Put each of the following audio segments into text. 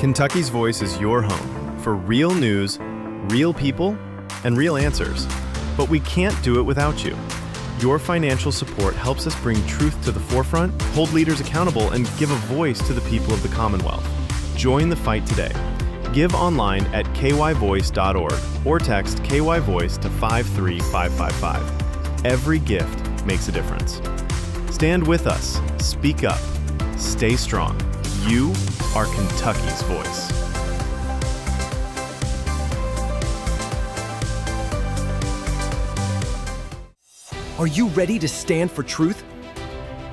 Kentucky's Voice is your home for real news, real people, and real answers. But we can't do it without you. Your financial support helps us bring truth to the forefront, hold leaders accountable, and give a voice to the people of the Commonwealth. Join the fight today. Give online at kyvoice.org or text KYVoice to 53555. Every gift makes a difference. Stand with us. Speak up. Stay strong. You are Kentucky's voice. Are you ready to stand for truth?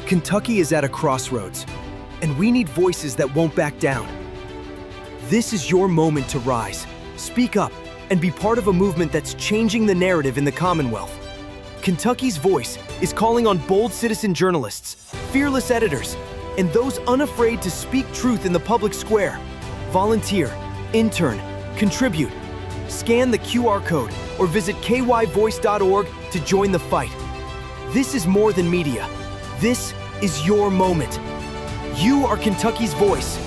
Kentucky is at a crossroads, and we need voices that won't back down. This is your moment to rise, speak up, and be part of a movement that's changing the narrative in the Commonwealth. Kentucky's Voice is calling on bold citizen journalists, fearless editors, and those unafraid to speak truth in the public square. Volunteer, intern, contribute. Scan the QR code or visit kyvoice.org to join the fight. This is more than media. This is your moment. You are Kentucky's voice.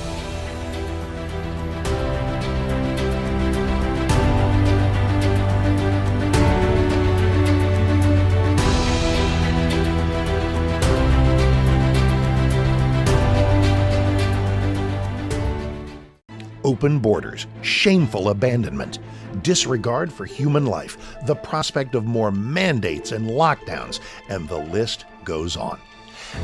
Open borders, shameful abandonment, disregard for human life, the prospect of more mandates and lockdowns, and the list goes on.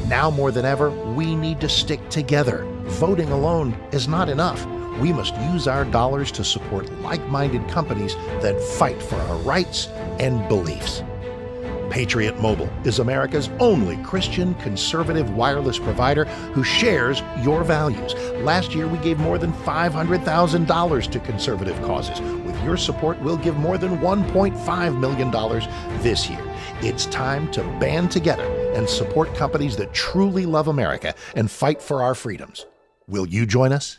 Now more than ever, we need to stick together. Voting alone is not enough. We must use our dollars to support like-minded companies that fight for our rights and beliefs. Patriot Mobile is America's only Christian conservative wireless provider who shares your values. Last year, we gave more than $500,000 to conservative causes. With your support, we'll give more than $1.5 million this year. It's time to band together and support companies that truly love America and fight for our freedoms. Will you join us?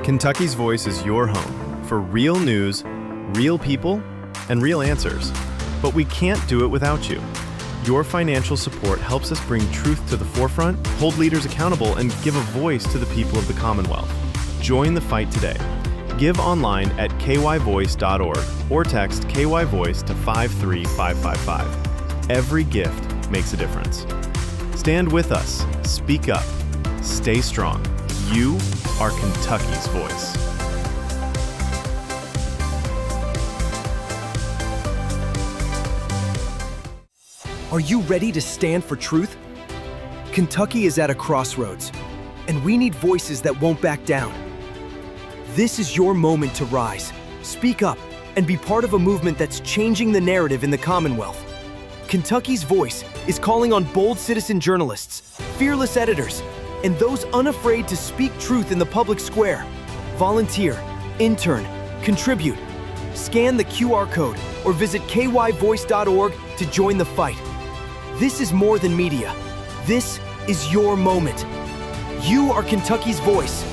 Kentucky's Voice is your home for real news, real people, and real answers. But we can't do it without you. Your financial support helps us bring truth to the forefront, hold leaders accountable, and give a voice to the people of the Commonwealth. Join the fight today. Give online at kyvoice.org or text KYVoice to 53555. Every gift makes a difference. Stand with us. Speak up. Stay strong. You are Kentucky's voice. Are you ready to stand for truth? Kentucky is at a crossroads, and we need voices that won't back down. This is your moment to rise, speak up, and be part of a movement that's changing the narrative in the Commonwealth. Kentucky's Voice is calling on bold citizen journalists, fearless editors, and those unafraid to speak truth in the public square. Volunteer, intern, contribute. Scan the QR code or visit kyvoice.org to join the fight. This is more than media. This is your moment. You are Kentucky's voice.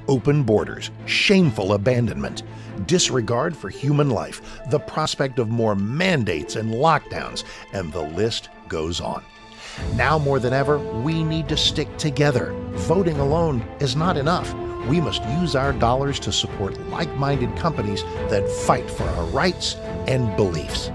Open borders, shameful abandonment, disregard for human life, the prospect of more mandates and lockdowns, and the list goes on. Now more than ever, we need to stick together. Voting alone is not enough. We must use our dollars to support like-minded companies that fight for our rights and beliefs.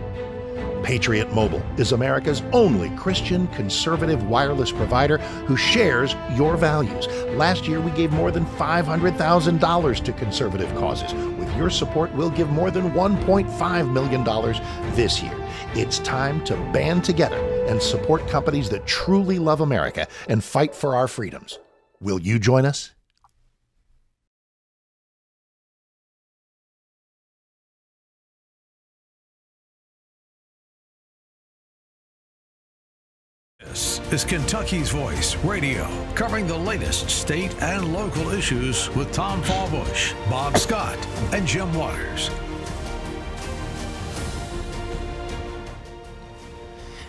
Patriot Mobile is America's only Christian conservative wireless provider who shares your values. Last year, we gave more than $500,000 to conservative causes. With your support, we'll give more than $1.5 million this year. It's time to band together and support companies that truly love America and fight for our freedoms. Will you join us? This is Kentucky's Voice Radio, covering the latest state and local issues with Tom Fallbush, Bob Scott, and Jim Waters.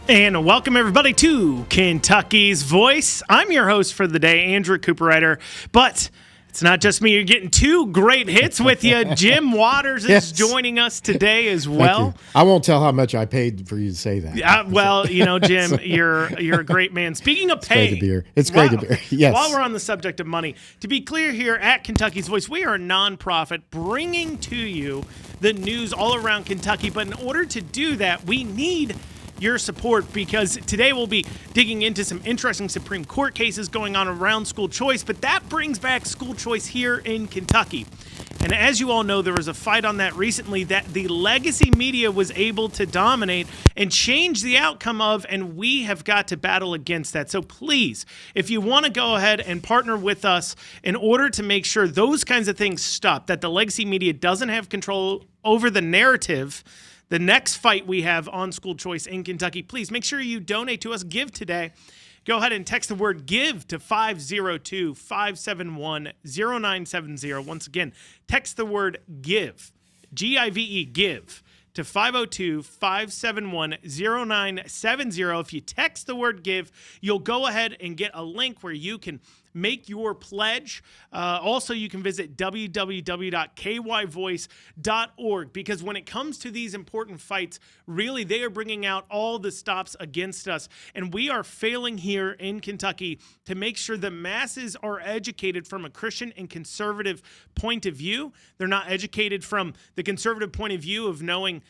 And welcome, everybody, to Kentucky's Voice. I'm your host for the day, Andrew Cooperrider, but it's not just me. You're getting two great hits with you. Jim Waters is joining us today as well. I won't tell how much I paid for you to say that. Well, you know, Jim, you're a great man. Speaking of pay, it's great to be here. Yes. While we're on the subject of money, to be clear here at Kentucky's Voice, we are a nonprofit bringing to you the news all around Kentucky. But in order to do that, we need your support, because today we'll be digging into some interesting Supreme Court cases going on around school choice, but that brings back school choice here in Kentucky. And as you all know, there was a fight on that recently that the legacy media was able to dominate and change the outcome of, and we have got to battle against that. So please, if you want to go ahead and partner with us in order to make sure those kinds of things stop, that the legacy media doesn't have control over the narrative, the next fight we have on school choice in Kentucky, please make sure you donate to us. Give today. Go ahead and text the word GIVE to 502-571-0970. Once again, text the word GIVE, G-I-V-E, GIVE, to 502-571-0970. If you text the word GIVE, you'll go ahead and get a link where you can make your pledge. Also, you can visit www.kyvoice.org, because when it comes to these important fights, really, they are bringing out all the stops against us. And we are failing here in Kentucky to make sure the masses are educated from a Christian and conservative point of view. They're not educated from the conservative point of view of knowing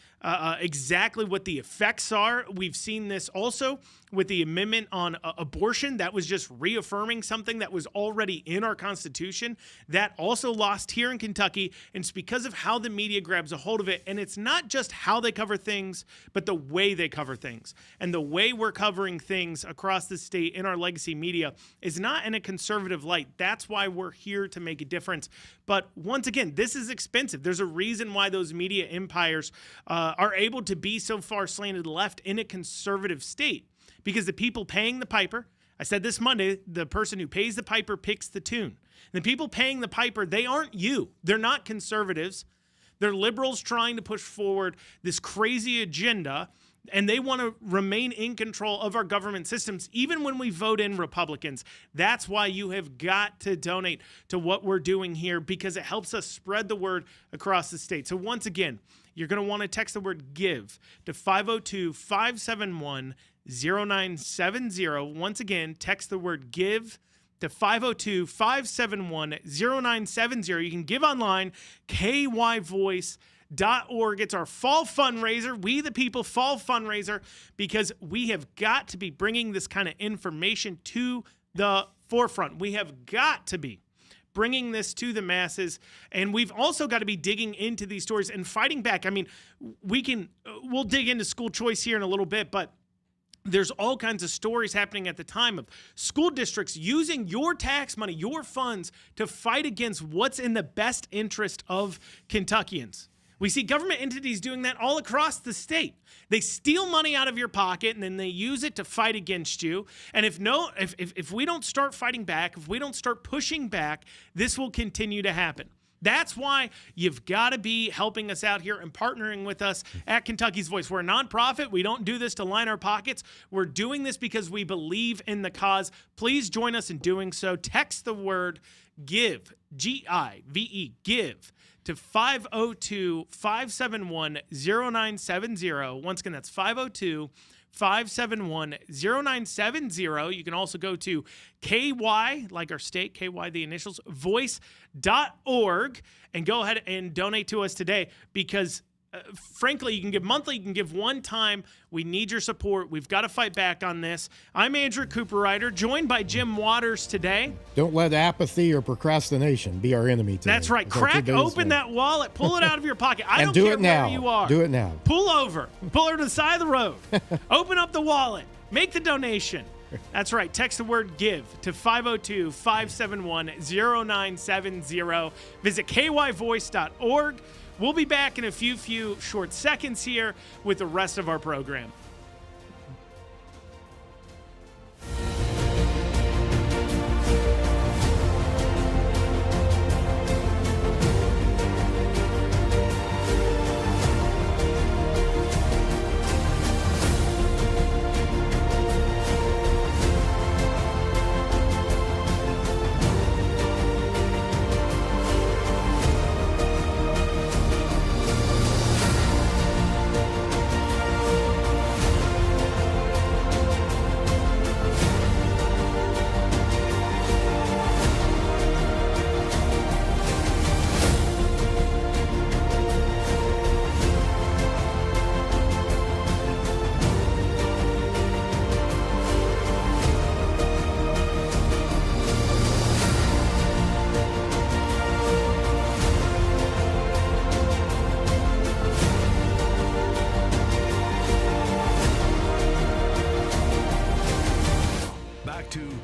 exactly what the effects are. We've seen this also with the amendment on abortion. That was just reaffirming something that was already in our Constitution. That also lost here in Kentucky, and it's because of how the media grabs a hold of it. And it's not just how they cover things, but the way they cover things. And the way we're covering things across the state in our legacy media is not in a conservative light. That's why we're here to make a difference. But once again, this is expensive. There's a reason why those media empires are able to be so far slanted left in a conservative state, because the people paying the piper, I said this Monday, the person who pays the piper picks the tune. And the people paying the piper, they aren't you. They're not conservatives. They're liberals trying to push forward this crazy agenda, and they want to remain in control of our government systems, even when we vote in Republicans. That's why you have got to donate to what we're doing here, because it helps us spread the word across the state. So once again, you're going to want to text the word GIVE to 502-571-0970. Once again, text the word GIVE to 502-571-0970. You can give online, kyvoice.org. It's our fall fundraiser, We the People fall fundraiser, because we have got to be bringing this kind of information to the forefront. We have got to be bringing this to the masses, and we've also got to be digging into these stories and fighting back. I mean, we'll dig into school choice here in a little bit, but there's all kinds of stories happening at the time of school districts using your tax money, your funds, to fight against what's in the best interest of Kentuckians. We see government entities doing that all across the state. They steal money out of your pocket, and then they use it to fight against you. And if we don't start fighting back, if we don't start pushing back, this will continue to happen. That's why you've got to be helping us out here and partnering with us at Kentucky's Voice. We're a nonprofit. We don't do this to line our pockets. We're doing this because we believe in the cause. Please join us in doing so. Text the word GIVE, G-I-V-E, GIVE, to 502-571-0970. Once again, that's 502-571-0970. You can also go to KY, like our state, KY, the initials, voice.org, and go ahead and donate to us today because frankly, you can give monthly, you can give one time. We need your support. We've got to fight back on this. I'm Andrew Cooper-Ryder, joined by Jim Waters today. Don't let apathy or procrastination be our enemy today. That's right. Crack open that wallet. Pull it out of your pocket. I don't care where you are. Do it now. Pull over. Pull over to the side of the road. Open up the wallet. Make the donation. That's right. Text the word GIVE to 502-571-0970. Visit kyvoice.org. We'll be back in a few short seconds here with the rest of our program.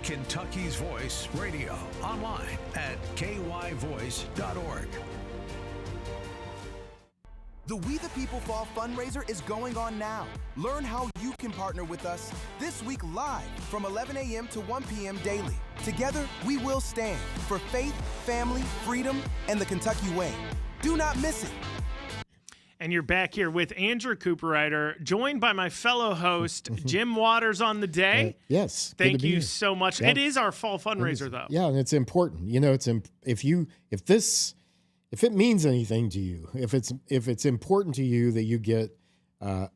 Kentucky's Voice Radio, online at kyvoice.org. The We the People Fall fundraiser is going on now. Learn how you can partner with us this week live from 11 a.m. to 1 p.m. daily. Together, we will stand for faith, family, freedom, and the Kentucky way. Do not miss it. And you're back here with Andrew Cooper-Ryder, joined by my fellow host, Jim Waters on the day. Yes. Thank you so much. Yeah. It is our fall fundraiser, though. Yeah, and it's important. You know, if it means anything to you, if it's important to you that you get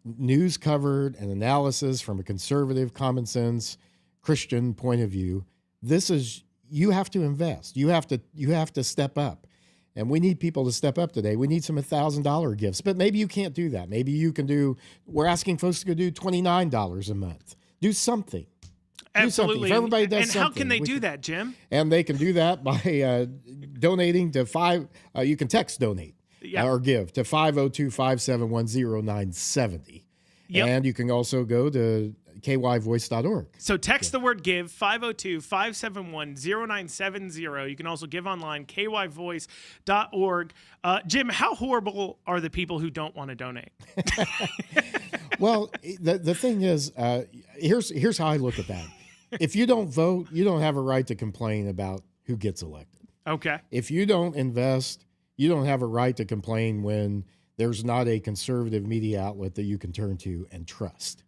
news covered and analysis from a conservative, common sense, Christian point of view, you have to invest. You have to step up. And we need people to step up today. We need some $1,000 gifts, but maybe you can't do that. Maybe you can we're asking folks to do $29 a month. Do something. Absolutely. If everybody does something. And how can they do that, Jim? And they can do that by donating to you can text donate or give to 502-571-0970. Yep. And you can also go to kyvoice.org. So text the word GIVE, 502-571-0970. You can also give online, kyvoice.org. Jim, how horrible are the people who don't want to donate? Well, the thing is, here's how I look at that. If you don't vote, you don't have a right to complain about who gets elected. Okay. If you don't invest, you don't have a right to complain when there's not a conservative media outlet that you can turn to and trust.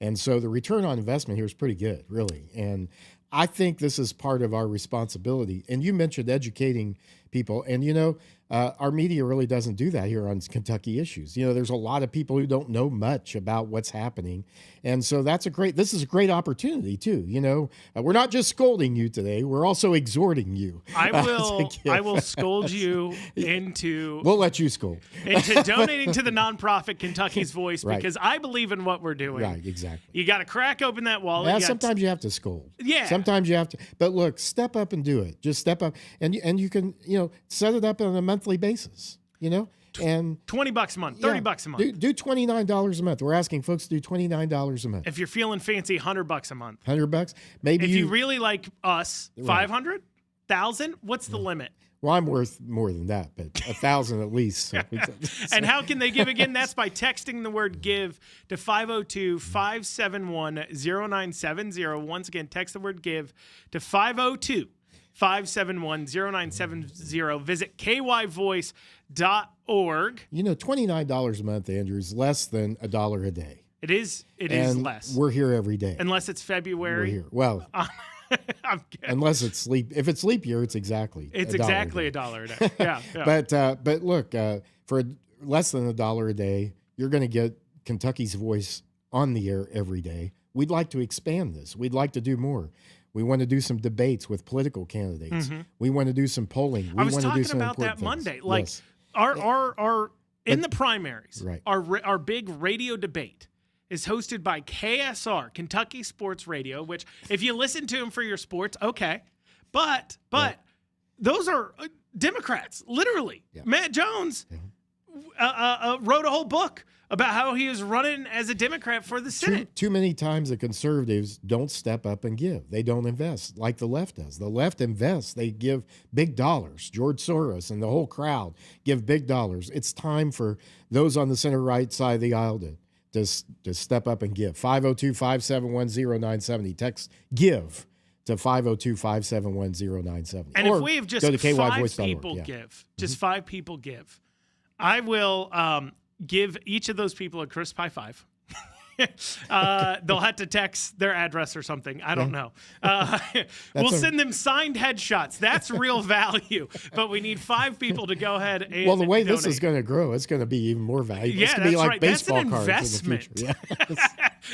And so the return on investment here is pretty good, really. And I think this is part of our responsibility. And you mentioned educating people. And, our media really doesn't do that here on Kentucky Issues. There's a lot of people who don't know much about what's happening. And so this is a great opportunity, too. We're not just scolding you today. We're also exhorting you. I will scold you into... We'll let you scold. Into donating to the nonprofit Kentucky's Voice, right. Because I believe in what we're doing. Right, exactly. You got to crack open that wallet. Yeah, sometimes you have to scold. Yeah. Sometimes you have to. But look, step up and do it. Just step up. And you can, set it up on a monthly basis, and $20 a month, $30 a month. Do $29 a month. We're asking folks to do $29 a month. If you're feeling fancy, $100 a month. $100, maybe. If you really like us, 500, 1,000. What's the limit? Well, I'm worth more than that, but 1,000 at least. So. And how can they give again? That's by texting the word GIVE to 502-571-0970. Once again, text the word GIVE to 502-571-0970. Visit kyvoice.org. $29 a month, Andrew, is less than $1 a day. It is less. We're here every day. Unless it's February. We're here. Well, I'm kidding. Unless it's sleep. If it's leap year, it's exactly It's $1 exactly a day. $1 a day. Yeah. But look, for less than $1 a day, you're going to get Kentucky's voice on the air every day. We'd like to expand this. We'd like to do more. We want to do some debates with political candidates. Mm-hmm. We want to do some polling. I was want to do talking some about that important Monday. things. Like Yes. our in the primaries, Right. our big radio debate is hosted by KSR, Kentucky Sports Radio, which if you listen to them for your sports, okay. But those are Democrats, literally. Yeah. Matt Jones wrote a whole book about how he is running as a Democrat for the Senate. Too many times the conservatives don't step up and give. They don't invest like the left does. The left invests. They give big dollars. George Soros and the whole crowd give big dollars. It's time for those on the center-right side of the aisle to step up and give. 502-571-0970. Text GIVE to 502-571-0970. And or if we have just go to 5 kyvoice.org. people Yeah. give, just 5 people give, I will give each of those people a crisp high five. They'll have to text their address or something. I don't know. We'll send them signed headshots. That's real value. But we need 5 people to go ahead and Well, the way donate. this is going to grow, it's going to be even more valuable. Yeah, it's going to be that's like right. That's baseball an cards investment. in the future.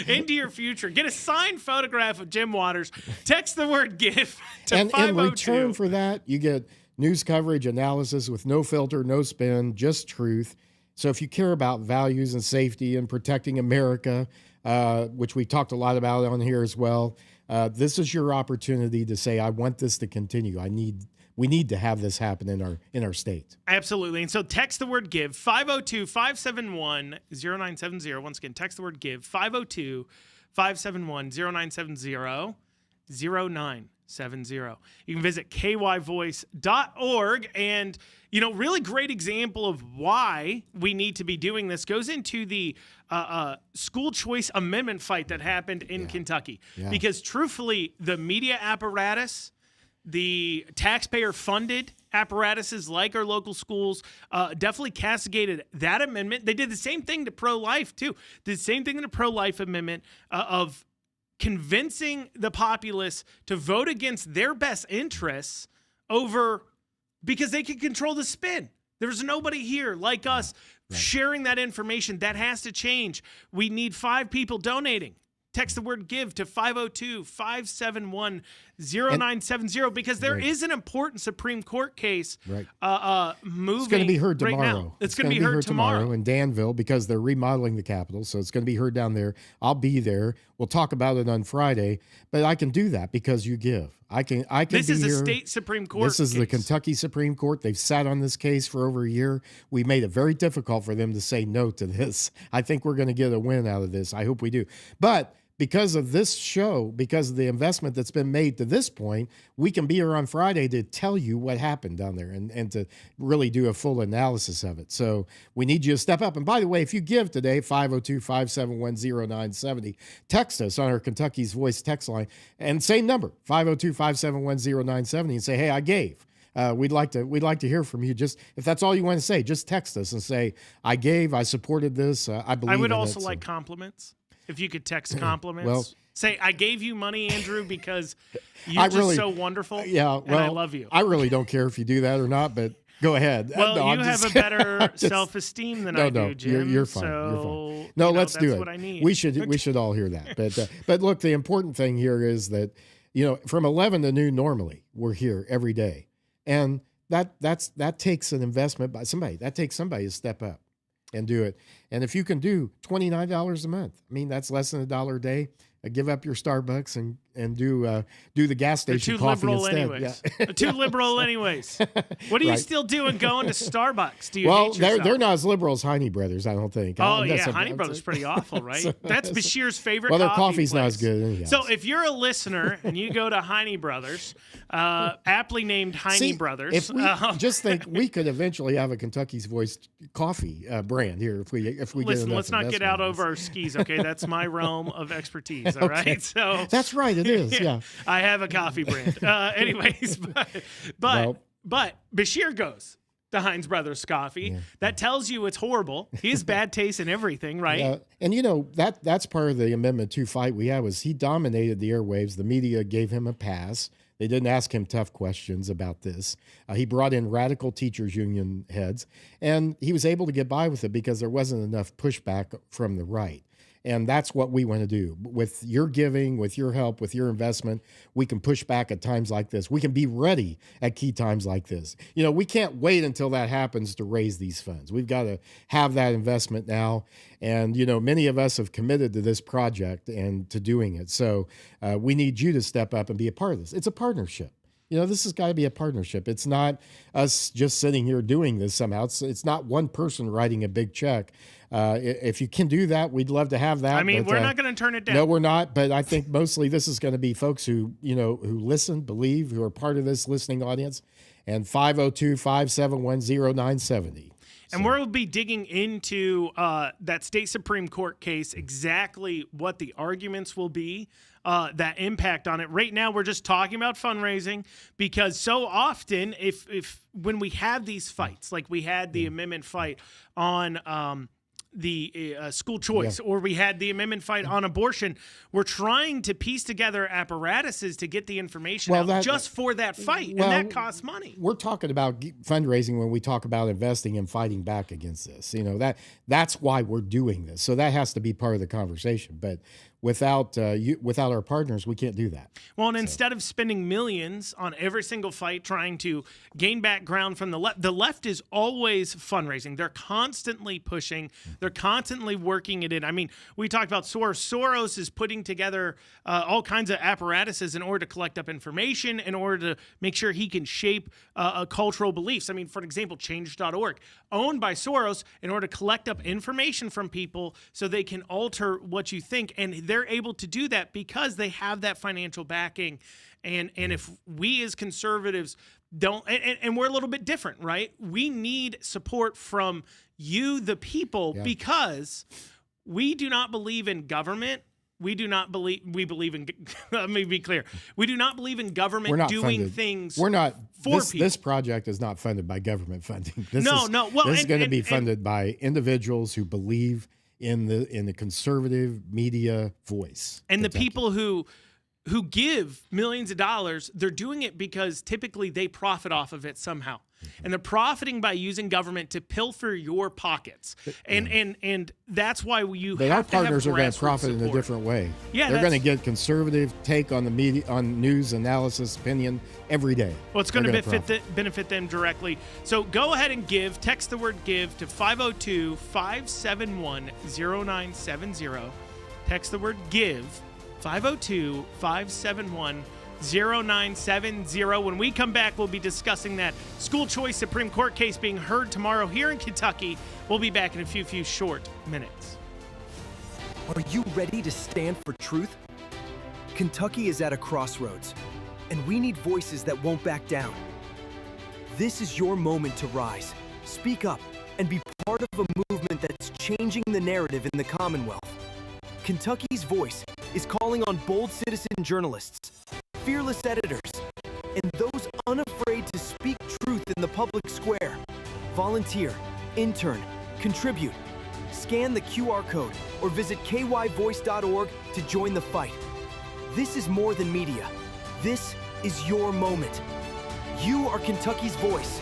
Yeah. Into your future. Get a signed photograph of Jim Waters. Text the word GIVE to And 502. in return for that, you get news coverage, analysis with no filter, no spin, just truth. So if you care about values and safety and protecting America, which we talked a lot about on here as well, this is your opportunity to say, I want this to continue. We need to have this happen in our state. Absolutely. And so text the word GIVE, 502-571-0970. Once again, text the word GIVE, 502-571-0970, 0970. You can visit kyvoice.org. And, really great example of why we need to be doing this goes into the school choice amendment fight that happened in Kentucky. Yeah. Because truthfully, the media apparatus, the taxpayer-funded apparatuses like our local schools definitely castigated that amendment. They did the same thing to pro-life, too. The same thing in the pro-life amendment of convincing the populace to vote against their best interests because they can control the spin. There's nobody here like us sharing that information. That has to change. We need 5 people donating. Text the word GIVE to 502-571-0970 because there is an important Supreme Court case moving. It's going to be heard tomorrow. Right now. It's going to be heard tomorrow in Danville because they're remodeling the Capitol. So it's going to be heard down there. I'll be there. We'll talk about it on Friday. But I can do that because you give. I can. This be is here. a state Supreme Court. This is the case. Kentucky Supreme Court. They've sat on this case for over a year. We made it very difficult for them to say no to this. I think we're going to get a win out of this. I hope we do. But because of this show, because of the investment that's been made to this point, we can be here on Friday to tell you what happened down there and to really do a full analysis of it. So we need you to step up. And by the way, if you give today, 502-571-0970, text us on our Kentucky's Voice text line. And same number, 502-571-0970, and say, hey, I gave. We'd like to hear from you. Just if that's all you want to say, just text us and say, I gave, I supported this, I believe I would in also it. like compliments. If you could text compliments. Well, say, I gave you money, Andrew, because you're just so wonderful. Yeah, and I love you. I really don't care if you do that or not, but go ahead. Well, No, you have a better self-esteem than I do, Jim. You're fine. So, you're fine. No, let's do it. That's what I need. We should all hear that. But look, the important thing here is that from 11 to noon normally we're here every day, and that takes an investment by somebody. That takes somebody to step up and do it. And if you can do $29 a month, I mean, that's less than $1 a day. Give up your Starbucks and do the gas station coffee instead. Anyways. Yeah. Too liberal anyways. What are you still doing going to Starbucks? Do you well, hate yourself? they're not as liberal as Heine Brothers, I don't think. Oh, yeah, Heine Brothers pretty awful, right? That's Bashir's favorite coffee. Well, their coffee's place. not as good anyhow. So if you're a listener and you go to Heine Brothers, aptly named Heine Brothers. If we just think we could eventually have a Kentucky's Voice coffee brand here if we Listen, get let's not get out over our skis, okay? That's my realm of expertise, all right? So that's right, it is, yeah. I have a coffee brand. Anyways, but Bashir goes. the Heinz Brothers coffee. That tells you it's horrible. He has bad taste in everything, right? And that's part of the Amendment 2 fight we had was he dominated the airwaves. The media gave him a pass. They didn't ask him tough questions about this. He brought in radical teachers union heads, and he was able to get by with it because there wasn't enough pushback from the right. And that's what we want to do. With your giving, with your help, with your investment, we can push back at times like this. We can be ready at key times like this. We can't wait until that happens to raise these funds. We've got to have that investment now. And, many of us have committed to this project and to doing it. So we need you to step up and be a part of this. It's a partnership. This has got to be a partnership. It's not us just sitting here doing this somehow. It's not one person writing a big check. If you can do that, we'd love to have that. I mean, we're not going to turn it down. No, we're not. But I think mostly this is going to be folks who listen, believe, who are part of this listening audience. And 502-571-0970. And we'll be digging into that state Supreme Court case, exactly what the arguments will be, that impact on it. Right now, we're just talking about fundraising because so often, if when we have these fights, like we had the amendment fight on the school choice, or we had the amendment fight on abortion, we're trying to piece together apparatuses to get the information out just for that fight, and that costs money. We're talking about fundraising when we talk about investing and fighting back against this. That's why we're doing this. So that has to be part of the conversation. But without our partners, we can't do that. Well, and instead of spending millions on every single fight trying to gain back ground from the left is always fundraising. They're constantly pushing. They're constantly working it in. I mean, we talked about Soros. Soros is putting together all kinds of apparatuses in order to collect up information, in order to make sure he can shape cultural beliefs. I mean, for example, change.org, owned by Soros, in order to collect up information from people so they can alter what you think. And they're able to do that because they have that financial backing. And if we as conservatives don't, and we're a little bit different, right? We need support from you, the people, because we do not believe in government. We believe in, let me be clear. We do not believe in government doing things for people. This project is not funded by government funding. This is going to be funded by individuals who believe in the conservative media voice. And the people who give millions of dollars, they're doing it because typically they profit off of it somehow. And they're profiting by using government to pilfer your pockets. And that's why you but have our to have partners are going to profit support in a different way. Yeah, they're going to get conservative take on the media, on news, analysis, opinion every day. Well, it's going to benefit them directly. So go ahead and give. Text the word give to 502-571-0970. Text the word give, 502-571-0970. When we come back, we'll be discussing that school choice Supreme Court case being heard tomorrow here in Kentucky. We'll be back in a few short minutes. Are you ready to stand for truth? Kentucky is at a crossroads, and we need voices that won't back down. This is your moment to rise, speak up, and be part of a movement that's changing the narrative in the Commonwealth. Kentucky's Voice is calling on bold citizen journalists, fearless editors, and those unafraid to speak truth in the public square. Volunteer, intern, contribute. Scan the QR code or visit kyvoice.org to join the fight. This is more than media. This is your moment. You are Kentucky's voice.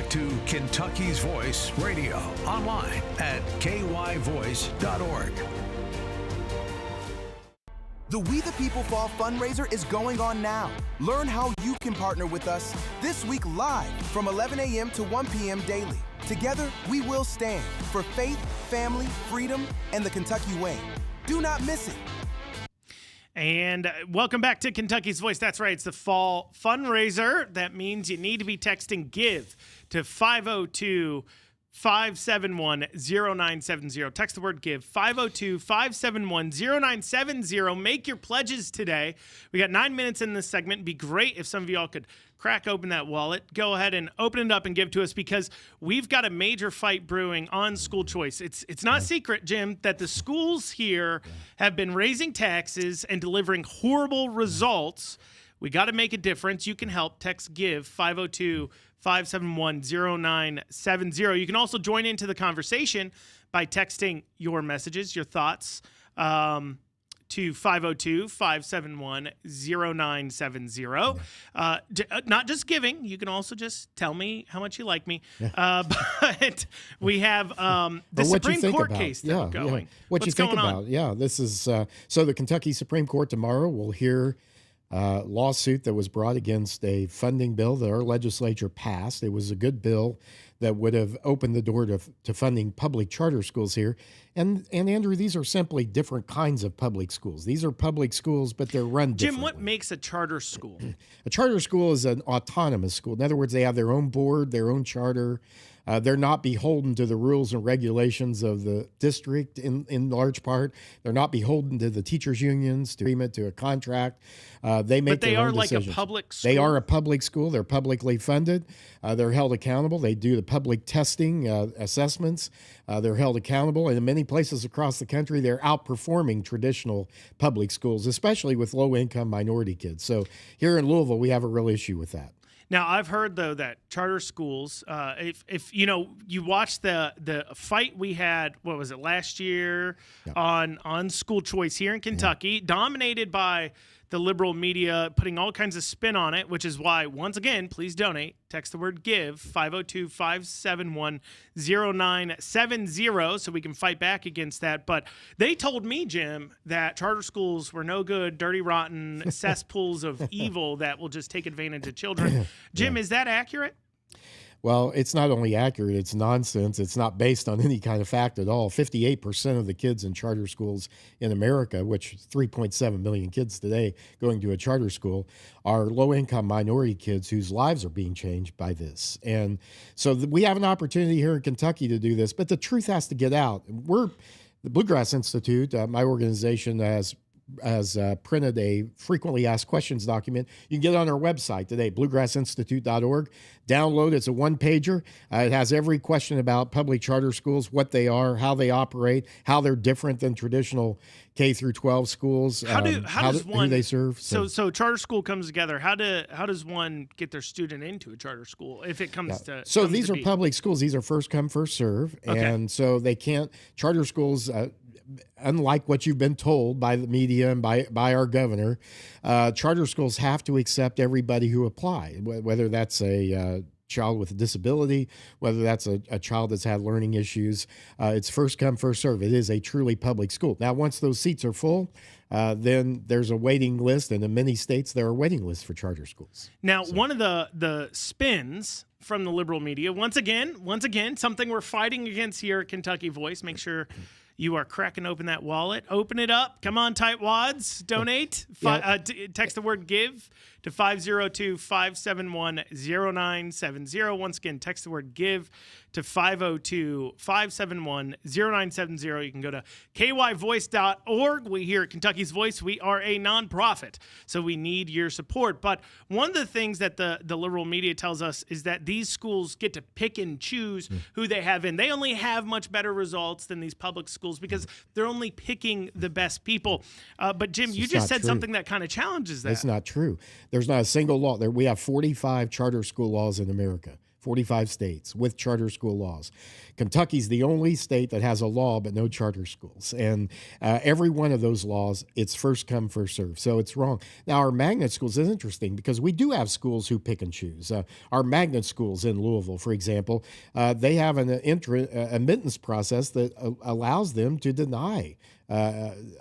back to Kentucky's Voice Radio online at kyvoice.org. The We the People Fall fundraiser is going on now. Learn how you can partner with us this week live from 11 a.m. to 1 p.m. daily. Together, we will stand for faith, family, freedom, and the Kentucky way. Do not miss it. And welcome back to Kentucky's Voice. That's right. It's the fall fundraiser. That means you need to be texting GIVE to 502-571-0970. Text the word GIVE, 502-571-0970. Make your pledges today. We got 9 minutes in this segment. It'd be great if some of y'all could crack open that wallet. Go ahead and open it up and give to us, because we've got a major fight brewing on school choice. It's not secret, Jim, that the schools here have been raising taxes and delivering horrible results. We got to make a difference. You can help. Text GIVE 502-571-0970. You can also join into the conversation by texting your messages, your thoughts, to 502-571-0970. Not just giving. You can also just tell me how much you like me. But we have the Supreme Court case going. Yeah. What you think about? Yeah, this is so the Kentucky Supreme Court tomorrow will hear lawsuit that was brought against a funding bill that our legislature passed. It was a good bill that would have opened the door to funding public charter schools here. And Andrew, these are simply different kinds of public schools. These are public schools, but they're run differently. Jim, what makes a charter school? A charter school is an autonomous school. In other words, they have their own board, their own charter. They're not beholden to the rules and regulations of the district in large part. They're not beholden to the teachers' unions, to agreement, to a contract. They make their own decisions. But they are like a public school? They are a public school. They're publicly funded. They're held accountable. They do the public testing, assessments. They're held accountable. And in many places across the country, they're outperforming traditional public schools, especially with low-income minority kids. So here in Louisville, we have a real issue with that. Now, I've heard, though, that charter schools, if you know, you watch the fight we had, what was it, last year on school choice here in Kentucky, dominated by the liberal media putting all kinds of spin on it, which is why, once again, please donate. Text the word GIVE, 502-571-0970, so we can fight back against that. But they told me, Jim, that charter schools were no good, dirty, rotten cesspools of evil that will just take advantage of children. Jim, is that accurate? Well, it's not only accurate, it's nonsense. It's not based on any kind of fact at all. 58% of the kids in charter schools in America, which 3.7 million kids today going to a charter school, are low-income minority kids whose lives are being changed by this. And so we have an opportunity here in Kentucky to do this, but the truth has to get out. The Bluegrass Institute, my organization, has printed a frequently asked questions document. You can get it on our website today, bluegrassinstitute.org. Download. It's a one-pager. It has every question about public charter schools, what they are, how they operate, how they're different than traditional K through 12 schools, who they serve. So charter school comes together. How does one get their student into a charter school if it comes to? So these are public schools. These are first come, first serve, and so they can't charter schools. Unlike what you've been told by the media and by our governor, charter schools have to accept everybody who apply, whether that's a child with a disability, whether that's a child that's had learning issues. It's first come, first serve. It is a truly public school. Now, once those seats are full, then there's a waiting list, and in many states there are waiting lists for charter schools. Now, one of the spins from the liberal media, once again, something we're fighting against here at Kentucky Voice. Make sure you are cracking open that wallet. Open it up. Come on, tightwads. Donate. Text the word GIVE to 502-571-0970. Once again, text the word GIVE to 502-571-0970. You can go to kyvoice.org. We here at Kentucky's Voice, we are a nonprofit, so we need your support. But one of the things that the liberal media tells us is that these schools get to pick and choose who they have in. They only have much better results than these public schools because they're only picking the best people. But Jim, you just said something that kind of challenges that. It's not true. There's not a single law. We have 45 charter school laws in America. 45 states with charter school laws. Kentucky's the only state that has a law but no charter schools. And every one of those laws, it's first come, first serve. So it's wrong. Now, our magnet schools is interesting because we do have schools who pick and choose. Our magnet schools in Louisville, for example, they have an admittance process that allows them to deny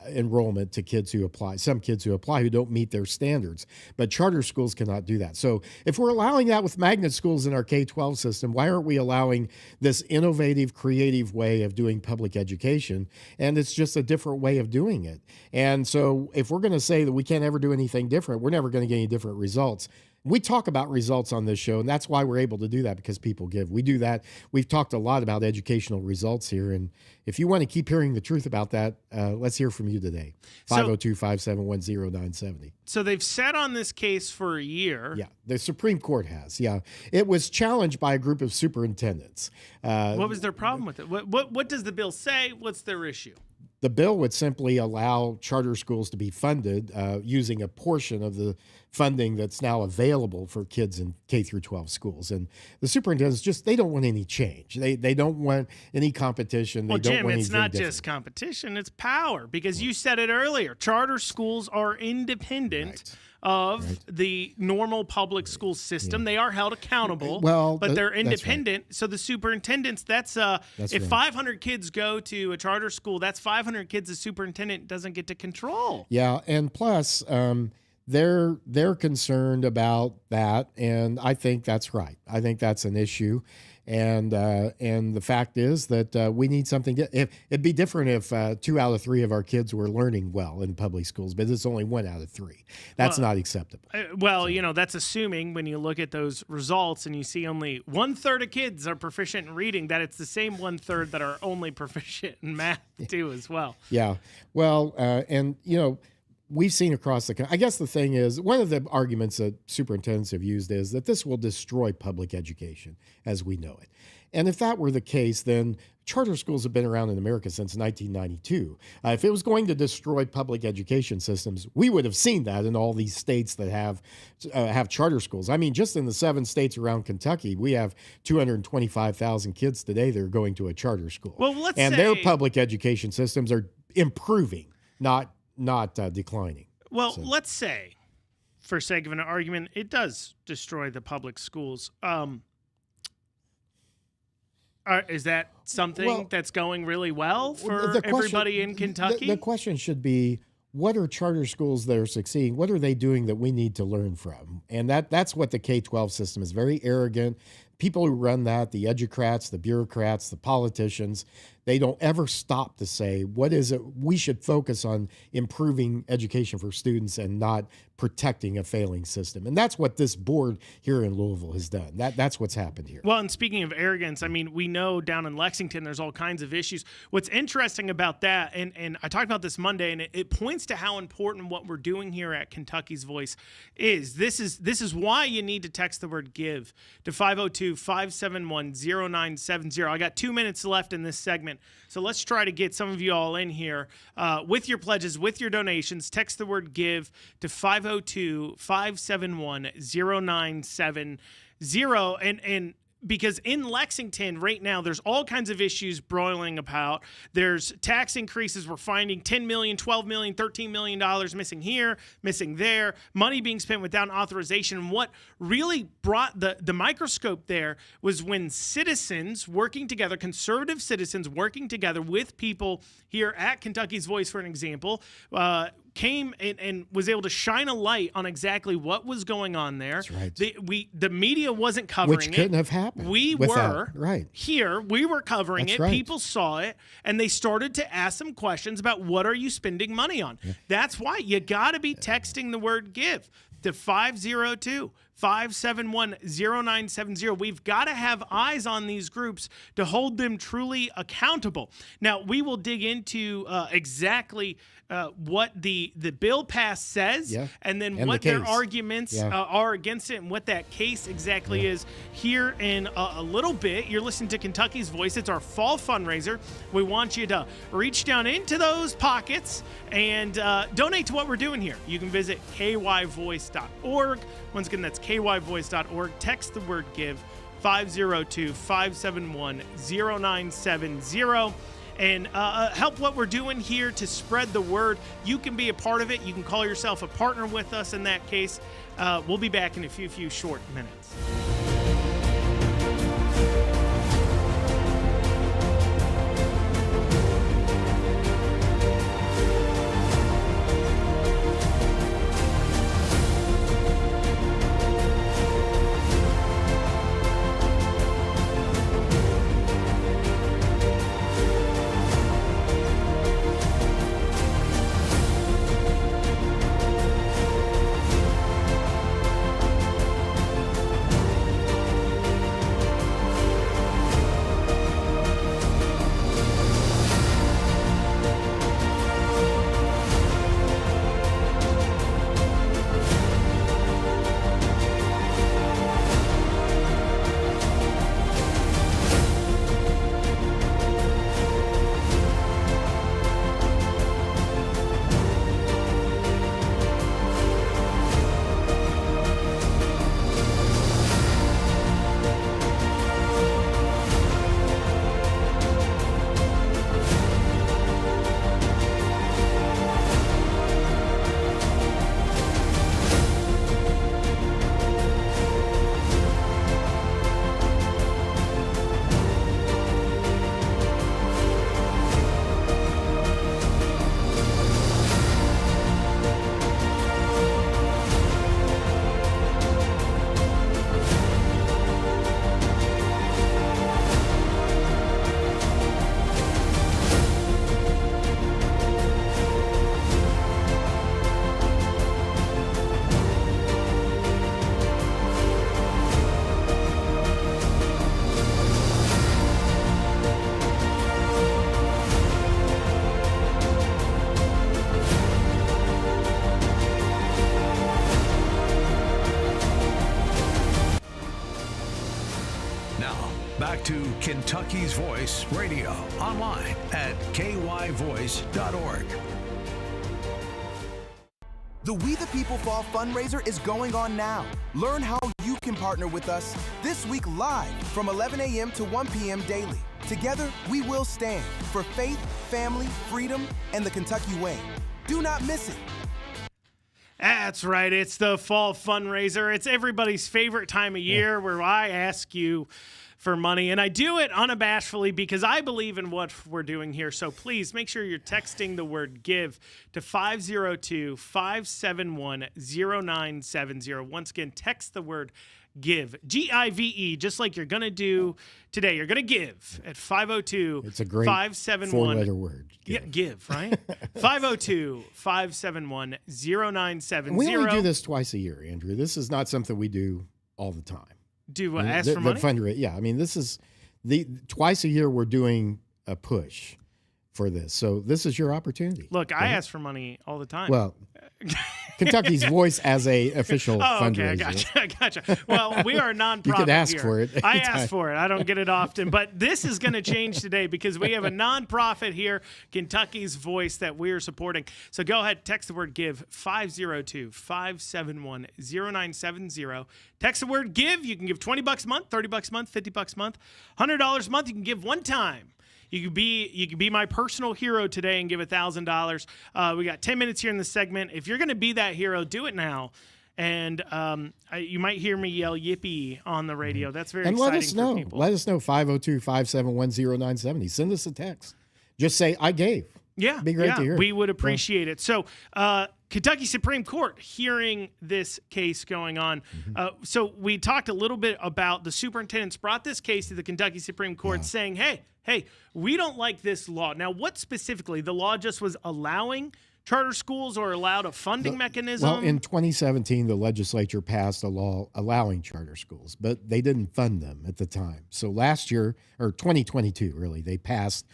enrollment to kids who apply, some kids who apply who don't meet their standards. But charter schools cannot do that. So if we're allowing that with magnet schools in our K-12 system, why aren't we allowing this innovative, creative way of doing public education? And it's just a different way of doing it. And so if we're going to say that we can't ever do anything different, we're never going to get any different results. We talk about results on this show, and that's why we're able to do that, because people give. We do that. We've talked a lot about educational results here, and if you want to keep hearing the truth about that, let's hear from you today. 502-571-0970. So they've sat on this case for a year. Yeah, the Supreme Court has. Yeah, it was challenged by a group of superintendents. What was their problem with it? What does the bill say? What's their issue? The bill would simply allow charter schools to be funded using a portion of the funding that's now available for kids in K through 12 schools. And the superintendents they don't want any change. They don't want any competition. Well, Jim, it's not just competition, it's power, because you said it earlier. Charter schools are independent of the normal public school system. They are held accountable, but they're independent. So the superintendents, that's if 500 kids go to a charter school, that's 500 kids the superintendent doesn't get to control. Yeah, and plus they're concerned about that, and I think that's right. I think that's an issue. And the fact is that we need something. It'd be different if 2 out of 3 of our kids were learning well in public schools, but it's only 1 out of 3. That's not acceptable. That's assuming when you look at those results and you see only 1/3 of kids are proficient in reading, that it's the same 1/3 that are only proficient in math too as well. Yeah. Well, we've seen across the country. I guess the thing is, one of the arguments that superintendents have used is that this will destroy public education as we know it. And if that were the case, then charter schools have been around in America since 1992. If it was going to destroy public education systems, we would have seen that in all these states that have charter schools. I mean, just in the 7 states around Kentucky, we have 225,000 kids today that are going to a charter school. Well, their public education systems are improving, not declining. Well, let's say, for sake of an argument, it does destroy the public schools. Is that something that's going really well for everybody in Kentucky? The question should be, what are charter schools that are succeeding? What are they doing that we need to learn from? And that's what the K-12 system is. Very arrogant. People who run that, the educrats, the bureaucrats, the politicians, they don't ever stop to say, what is it? We should focus on improving education for students and not protecting a failing system. And that's what this board here in Louisville has done. That's what's happened here. Well, and speaking of arrogance, I mean, we know down in Lexington, there's all kinds of issues. What's interesting about that, and I talked about this Monday, and it points to how important what we're doing here at Kentucky's Voice is. This is why you need to text the word GIVE to 502-571-0970. I got 2 minutes left in this segment. So let's try to get some of you all in here with your pledges, with your donations. Text the word GIVE to 502-571-0970. And because in Lexington right now, there's all kinds of issues broiling about. There's tax increases. We're finding $10 million, $12 million, $13 million missing here, missing there, money being spent without authorization. And what really brought the microscope there was when citizens working together, conservative citizens working together with people here at Kentucky's Voice, for an example, came and was able to shine a light on exactly what was going on there. That's right. The media wasn't covering it. Which couldn't have happened. We were here. We were covering it. Right. People saw it, and they started to ask some questions about what are you spending money on. Yeah. That's why you got to be texting the word GIVE to 502-571-0970. We've got to have eyes on these groups to hold them truly accountable. Now, we will dig into exactly what the bill pass says, and then what their arguments are against it, and what that case exactly is here in a little bit. You're listening to Kentucky's Voice. It's our fall fundraiser. We want you to reach down into those pockets and donate to what we're doing here. You can visit kyvoice.org. Once again, that's kyvoice.org. Text the word GIVE 502-571-0970. And help what we're doing here to spread the word. You can be a part of it. You can call yourself a partner with us in that case. We'll be back in a few short minutes. Back to Kentucky's Voice Radio, online at kyvoice.org. The We the People Fall fundraiser is going on now. Learn how you can partner with us this week live from 11 a.m. to 1 p.m. daily. Together, we will stand for faith, family, freedom, and the Kentucky way. Do not miss it. That's right. It's the fall fundraiser. It's everybody's favorite time of year where I ask you for money. And I do it unabashedly because I believe in what we're doing here. So please make sure you're texting the word GIVE to 502-571-0970. Once again, text the word GIVE, G-I-V-E, just like you're going to do today. You're going to give at 502 It's a great 571 four-letter word. Yeah, give, right? 502-571-0970. We only do this twice a year, Andrew. This is not something we do all the time. Do ask for money? Yeah, I mean, this is twice a year we're doing a push for this. So this is your opportunity. Look, I ask for money all the time. Well, Kentucky's Voice as a official fundraiser. Okay, I gotcha. Well, we are a nonprofit. You could ask here. for it. I ask for it. I don't get it often, but this is going to change today because we have a nonprofit here, Kentucky's Voice, that we are supporting. So go ahead, text the word GIVE, 502-571-0970. Text the word GIVE. You can give $20 a month, $30 a month, $50 a month, $100 a month. You can give one time. You could be my personal hero today and give $1,000. We got 10 minutes here in the segment. If you're going to be that hero, do it now. And you might hear me yell yippee on the radio. That's very exciting let us know. for people. Let us know, 502-571-0970. Send us a text. Just say, I gave. Yeah. It'd be great to hear. We would appreciate it. So Kentucky Supreme Court hearing this case going on. So we talked a little bit about the superintendents brought this case to the Kentucky Supreme Court saying, hey, we don't like this law. Now, what specifically? The law just was allowing charter schools or allowed a funding mechanism? Well, in 2017, the legislature passed a law allowing charter schools, but they didn't fund them at the time. So last year, or 2022, really, they passed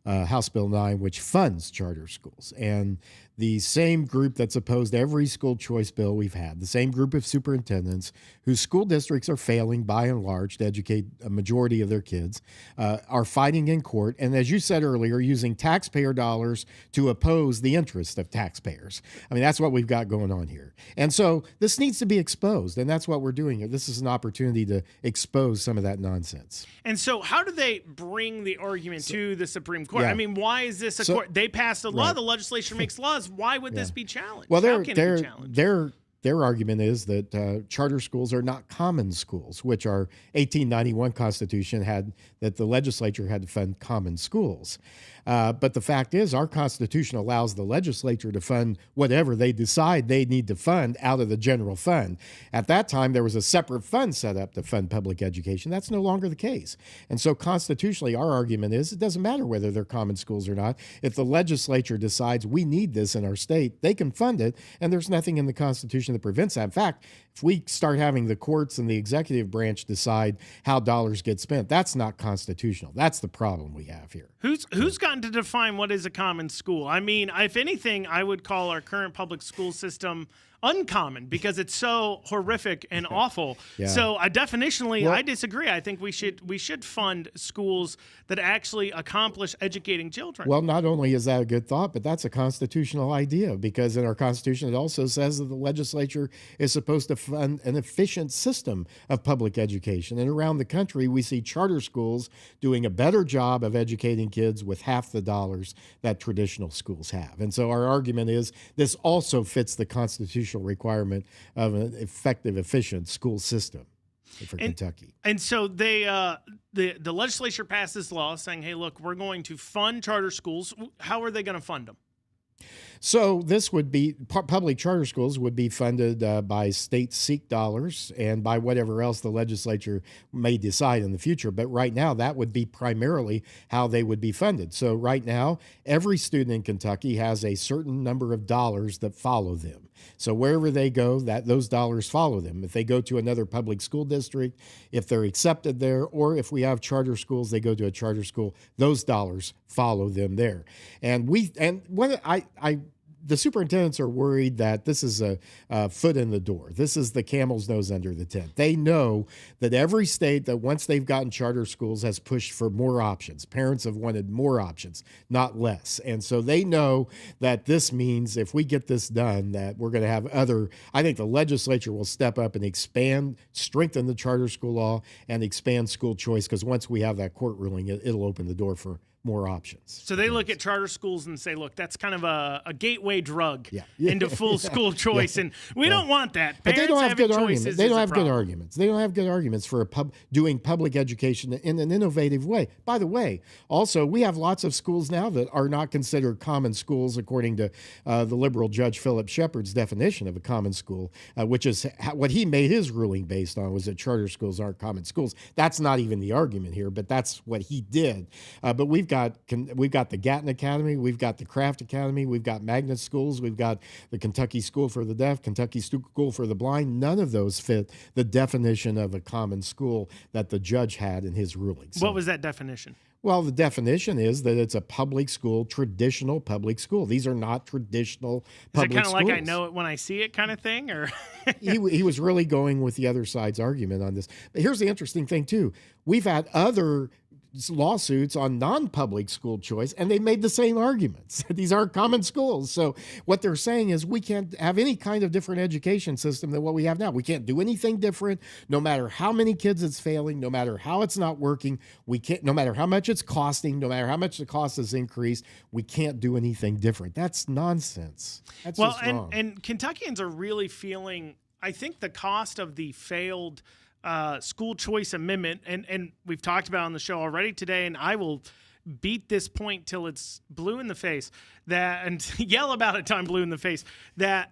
House Bill 9, which funds charter schools. And the same group that's opposed every school choice bill we've had, the same group of superintendents whose school districts are failing by and large to educate a majority of their kids, are fighting in court. And as you said earlier, using taxpayer dollars to oppose the interest of taxpayers. I mean, that's what we've got going on here. And so this needs to be exposed. And that's what we're doing here. This is an opportunity to expose some of that nonsense. And so how do they bring the argument to the Supreme Court? Yeah. I mean, why is this a court? They passed a law. Right. The legislature makes laws. Why would this be challenged? Well, how can it be challenged? Their argument is that charter schools are not common schools, which our 1891 Constitution had, that the legislature had to fund common schools. But the fact is, our Constitution allows the legislature to fund whatever they decide they need to fund out of the general fund. At that time, there was a separate fund set up to fund public education. That's no longer the case. And so constitutionally, our argument is it doesn't matter whether they're common schools or not. If the legislature decides we need this in our state, they can fund it, and there's nothing in the Constitution that prevents that. In fact, if we start having the courts and the executive branch decide how dollars get spent, that's not constitutional. That's the problem we have here. Who's gotten to define what is a common school? I mean, if anything, I would call our current public school system uncommon because it's so horrific and awful. Yeah. So definitionally, I disagree. I think we should fund schools that actually accomplish educating children. Well, not only is that a good thought, but that's a constitutional idea because in our Constitution, it also says that the legislature is supposed to fund an efficient system of public education. And around the country, we see charter schools doing a better job of educating kids with half the dollars that traditional schools have. And so our argument is this also fits the constitutional requirement of an effective, efficient school system for Kentucky. And so they, the legislature passed this law saying, hey, look, we're going to fund charter schools. How are they going to fund them? So this would be, public charter schools would be funded by state SEEK dollars and by whatever else the legislature may decide in the future. But right now, that would be primarily how they would be funded. So right now, every student in Kentucky has a certain number of dollars that follow them. So wherever they go, those dollars follow them. If they go to another public school district, if they're accepted there, or if we have charter schools, they go to a charter school, those dollars follow them there. And the superintendents are worried that this is a foot in the door. This is the camel's nose under the tent. They know that every state that once they've gotten charter schools has pushed for more options. Parents have wanted more options, not less. And so they know that this means if we get this done, that we're going to have I think the legislature will step up and expand, strengthen the charter school law and expand school choice because once we have that court ruling, it'll open the door for more options. So they look at charter schools and say, look, that's kind of a gateway drug into full school choice, and we don't want that. But they don't have good arguments. They don't have good arguments. They don't have good arguments for doing public education in an innovative way. By the way, also, we have lots of schools now that are not considered common schools according to the liberal Judge Philip Shepard's definition of a common school, which is what he made his ruling based on, was that charter schools aren't common schools. That's not even the argument here, but that's what he did. But we've got the Gatton Academy, we've got the Craft Academy, we've got magnet schools, we've got the Kentucky School for the Deaf, Kentucky School for the Blind. None of those fit the definition of a common school that the judge had in his ruling. So, what was that definition? Well, the definition is that it's a public school, traditional public school. These are not traditional public schools. Is it kind of like I know it when I see it kind of thing? Or he was really going with the other side's argument on this. But here's the interesting thing, too. We've had other lawsuits on non-public school choice, and they made the same arguments. These aren't common schools. So what they're saying is we can't have any kind of different education system than what we have now. We can't do anything different, no matter how many kids it's failing, no matter how it's not working. We can't, no matter how much it's costing, no matter how much the cost has increased, we can't do anything different. That's nonsense. That's just wrong. And Kentuckians are really feeling, I think, the cost of the failed school choice amendment, and we've talked about it on the show already today, and I will beat this point till it's blue in the face, and yell about it till I'm blue in the face, that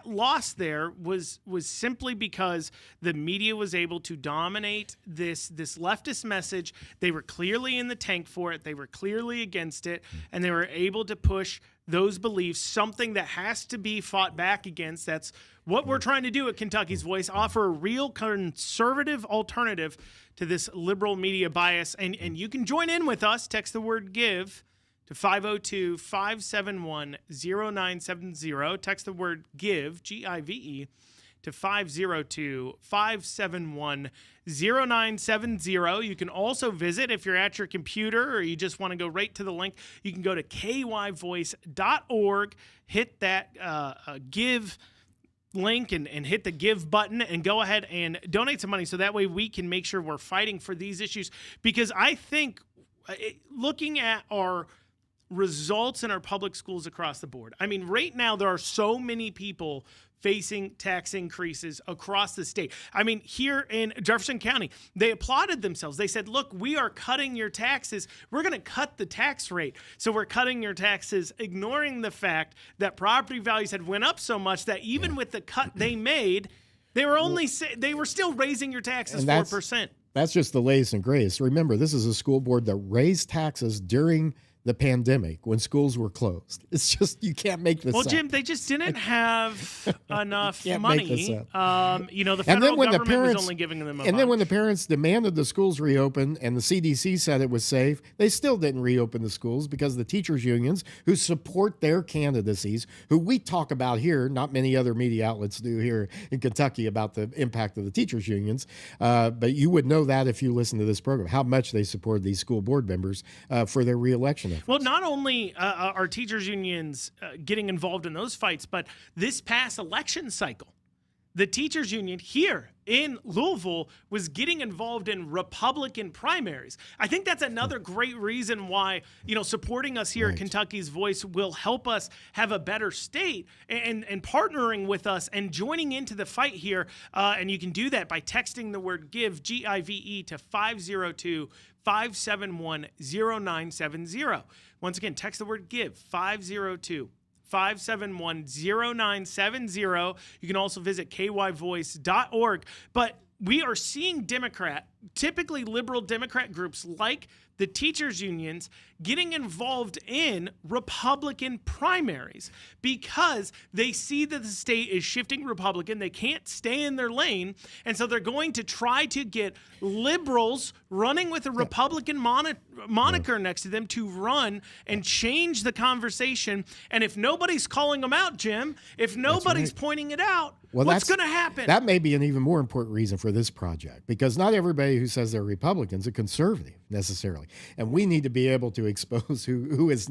loss there was simply because the media was able to dominate this leftist message. They were clearly in the tank for it. They were clearly against it, and they were able to push those beliefs, something that has to be fought back against. That's what we're trying to do at Kentucky's Voice, offer a real conservative alternative to this liberal media bias. And you can join in with us. Text the word GIVE to 502-571-0970. Text the word GIVE, G-I-V-E, to 502-571-0970. You can also visit, if you're at your computer or you just want to go right to the link, you can go to kyvoice.org, hit that give link and hit the give button and go ahead and donate some money so that way we can make sure we're fighting for these issues. Because I think looking at our results in our public schools across the board, I mean, right now there are so many people facing tax increases across the state. I mean, here in Jefferson County, they applauded themselves. They said, look, we are cutting your taxes. We're going to cut the tax rate. So we're cutting your taxes, ignoring the fact that property values had went up so much that even with the cut they made, they were still raising your taxes 4%. That's just the latest and greatest. Remember, this is a school board that raised taxes during the pandemic when schools were closed. It's just, you can't make this up. Well, Jim, they just didn't have enough money. The federal government was only giving them a bunch. And then when the parents demanded the schools reopen and the CDC said it was safe, they still didn't reopen the schools because the teachers unions who support their candidacies, who we talk about here, not many other media outlets do here in Kentucky about the impact of the teachers unions, but you would know that if you listen to this program, how much they support these school board members for their reelection efforts. Well, not only are teachers unions getting involved in those fights, but this past election cycle, the teachers union here in Louisville was getting involved in Republican primaries. I think that's another great reason why, supporting us here at Kentucky's Voice will help us have a better state and partnering with us and joining into the fight here. And you can do that by texting the word GIVE, G-I-V-E, to 502-571-0970. Once again, text the word GIVE, 502-571-0970. You can also visit kyvoice.org. But we are seeing typically liberal Democrat groups like the teachers unions getting involved in Republican primaries because they see that the state is shifting Republican. They can't stay in their lane. And so they're going to try to get liberals running with a Republican moniker next to them to run and change the conversation. And if nobody's calling them out, Jim, if nobody's pointing it out, what's going to happen? That may be an even more important reason for this project, because not everybody who says they're Republicans is conservative necessarily, and we need to be able to expose who is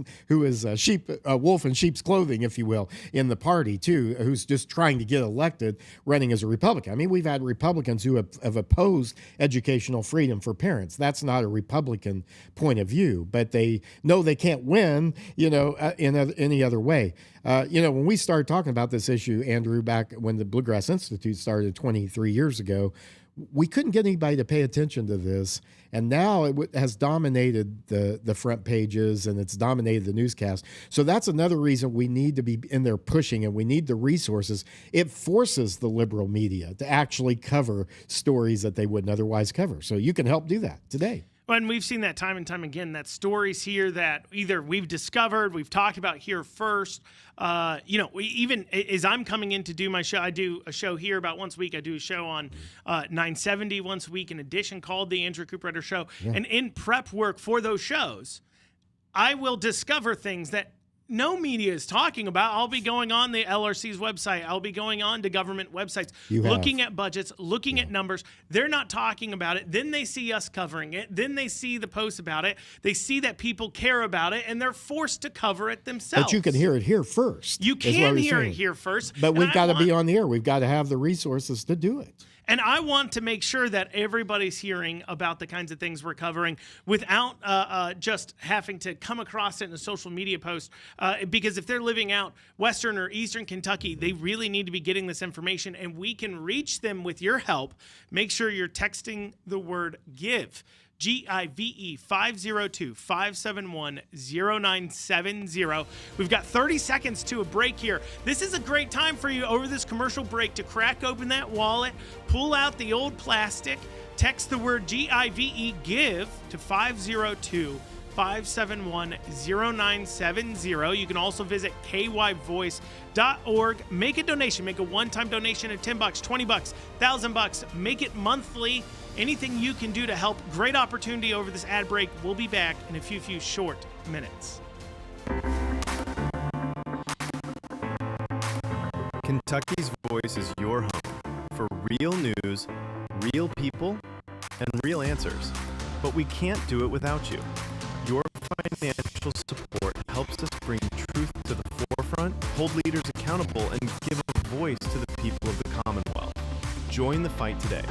a wolf in sheep's clothing, if you will, in the party too, who's just trying to get elected, running as a Republican. I mean, we've had Republicans who have opposed educational freedom for parents. That's not a Republican point of view, but they know they can't win, in any other way. When we started talking about this issue, Andrew, back when the Bluegrass Institute started 23 years ago, we couldn't get anybody to pay attention to this, and now it has dominated the front pages and it's dominated the newscast. So that's another reason we need to be in there pushing, and we need the resources. It forces the liberal media to actually cover stories that they wouldn't otherwise cover. So you can help do that today. And we've seen that time and time again, that stories here that either we've discovered, we've talked about here first. Even as I'm coming in to do my show, I do a show here about once a week. I do a show on 970 once a week, in addition, called The Andrew Cooper Show. Yeah. And in prep work for those shows, I will discover things that no media is talking about. I'll be going on the LRC's website. I'll be going on to government websites, looking at budgets, looking at numbers. They're not talking about it. Then they see us covering it. Then they see the posts about it. They see that people care about it, and they're forced to cover it themselves. But you can hear it here first. You can hear it here first. But we've got to be on the air. We've got to have the resources to do it. And I want to make sure that everybody's hearing about the kinds of things we're covering without just having to come across it in a social media post. Because if they're living out Western or Eastern Kentucky, they really need to be getting this information, and we can reach them with your help. Make sure you're texting the word GIVE. GIVE 502-571-0970. We've got 30 seconds to a break here. This is a great time for you over this commercial break to crack open that wallet, pull out the old plastic, text the word GIVE GIVE to 502-571-0970. You can also visit kyvoice.org. Make a donation. Make a one-time donation of $10, $20, $1,000. Make it monthly. Anything you can do to help. Great opportunity over this ad break. We'll be back in a few short minutes. Kentucky's Voice is your home for real news, real people, and real answers. But we can't do it without you. Your financial support helps us bring truth to the forefront, hold leaders accountable, and give a voice to the people of the Commonwealth. Join the fight today.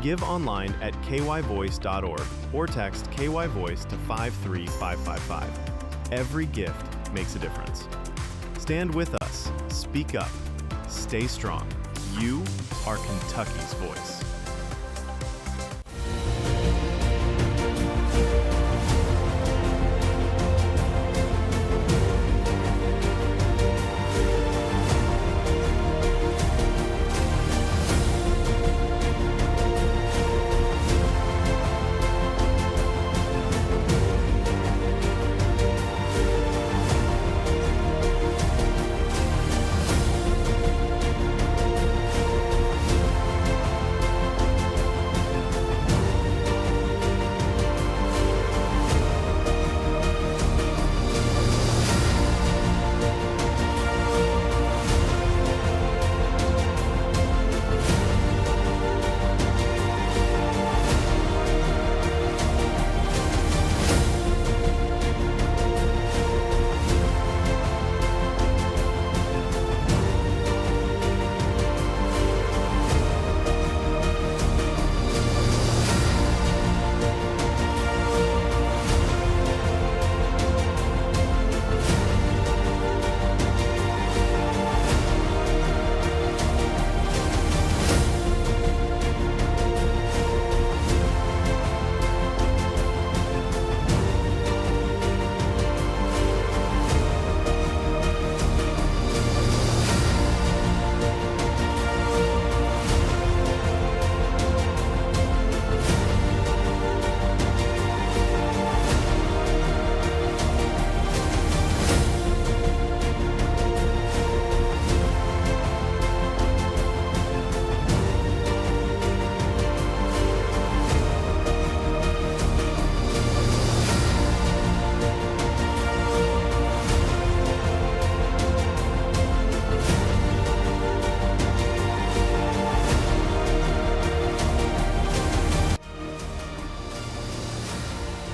Give online at kyvoice.org or text KYVoice to 53555. Every gift makes a difference. Stand with us. Speak up. Stay strong. You are Kentucky's voice.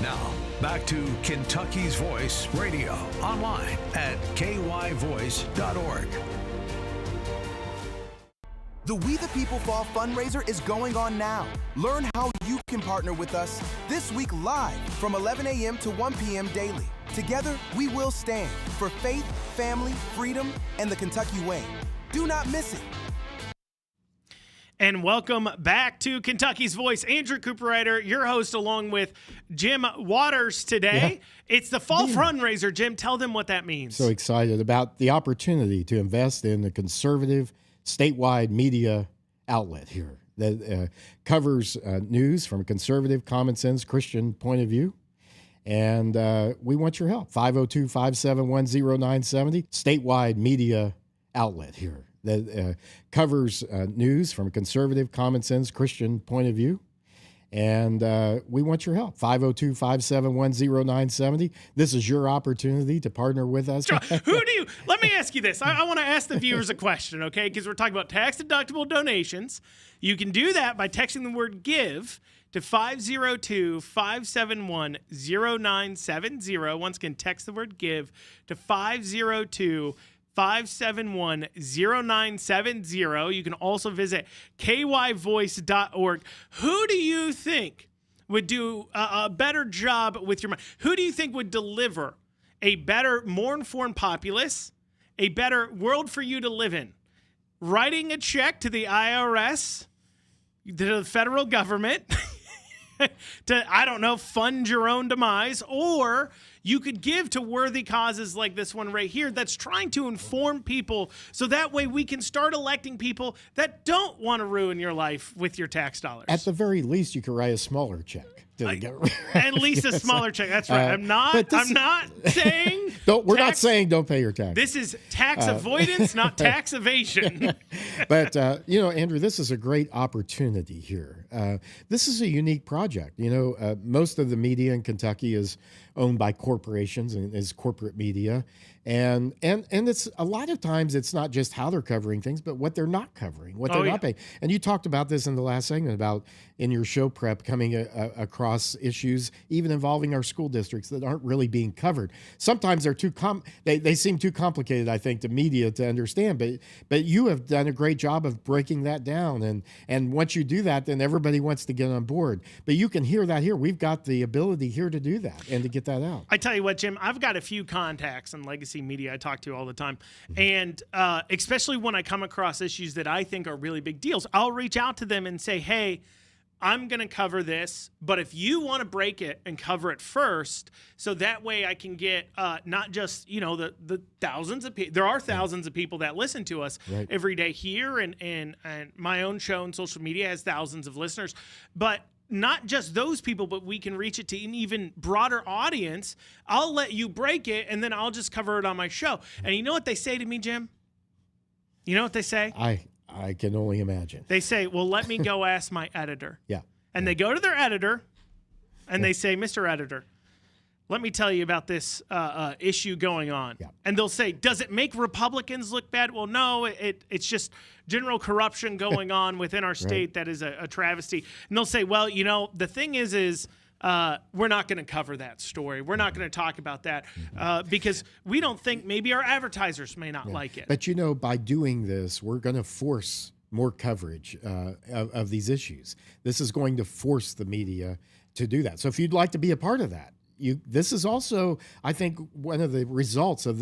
Now, back to Kentucky's Voice Radio, online at kyvoice.org. The We the People Fall fundraiser is going on now. Learn how you can partner with us this week live from 11 a.m. to 1 p.m. daily. Together, we will stand for faith, family, freedom, and the Kentucky way. Do not miss it. And welcome back to Kentucky's Voice. Andrew Cooperrider, your host, along with Jim Waters today. Yeah. It's the Fall Fundraiser. Jim, tell them what that means. So excited about the opportunity to invest in a conservative statewide media outlet here that covers news from a conservative, common sense, Christian point of view. And we want your help. 502-571-0970, statewide media outlet here that covers news from a conservative, common sense, Christian point of view. And we want your help. 502-571-0970. This is your opportunity to partner with us. Let me ask you this. I want to ask the viewers a question, okay? Because we're talking about tax-deductible donations. You can do that by texting the word GIVE to 502-571-0970. Once again, text the word GIVE to 502-571-0970. You can also visit kyvoice.org. Who do you think would do a better job with your money? Who do you think would deliver a better, more informed populace, a better world for you to live in? Writing a check to the IRS, to the federal government, to, I don't know, fund your own demise, or you could give to worthy causes like this one right here that's trying to inform people so that way we can start electing people that don't want to ruin your life with your tax dollars. At the very least, you could write a smaller check. At least a smaller check. That's right. I'm not saying we're not saying don't pay your tax. This is tax avoidance, not tax evasion. But Andrew, this is a great opportunity here. This is a unique project. Most of the media in Kentucky is owned by corporations and is corporate media. And it's a lot of times it's not just how they're covering things, but what they're not covering, what they're not paying. And you talked about this in the last segment about in your show prep coming across issues even involving our school districts that aren't really being covered. Sometimes they're they seem too complicated, I think, to media to understand. But you have done a great job of breaking that down. And once you do that, then everybody wants to get on board. But you can hear that here. We've got the ability here to do that and to get that out. I tell you what, Jim, I've got a few contacts in legacy media I talk to all the time. And especially when I come across issues that I think are really big deals, I'll reach out to them and say, hey, I'm going to cover this, but if you want to break it and cover it first, so that way I can get not just, the thousands of people. There are thousands of people that listen to us every day here, and my own show and social media has thousands of listeners. But not just those people, but we can reach it to an even broader audience. I'll let you break it, and then I'll just cover it on my show. And you know what they say to me, Jim? You know what they say? I can only imagine. They say, well, let me go ask my editor. Yeah. And they go to their editor, and they say, Mr. Editor, let me tell you about this issue going on. Yeah. And they'll say, does it make Republicans look bad? Well, no, it's just general corruption going on within our state that is a travesty. And they'll say, well, the thing is we're not going to cover that story. We're not going to talk about that because we don't think maybe our advertisers may not like it. But, by doing this, we're going to force more coverage of these issues. This is going to force the media to do that. So if you'd like to be a part of that, this is also, I think, one of the results of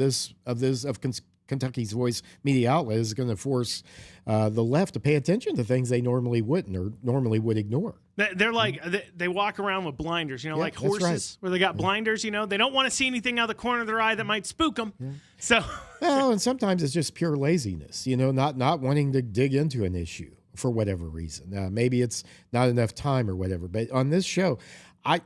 Kentucky's Voice media outlet is going to force the left to pay attention to things they normally wouldn't or normally would ignore. They're like, they walk around with blinders, like horses where they got blinders, they don't want to see anything out of the corner of their eye that might spook them. Yeah. So, well, and sometimes it's just pure laziness, not wanting to dig into an issue for whatever reason. Maybe it's not enough time or whatever. But on this show, I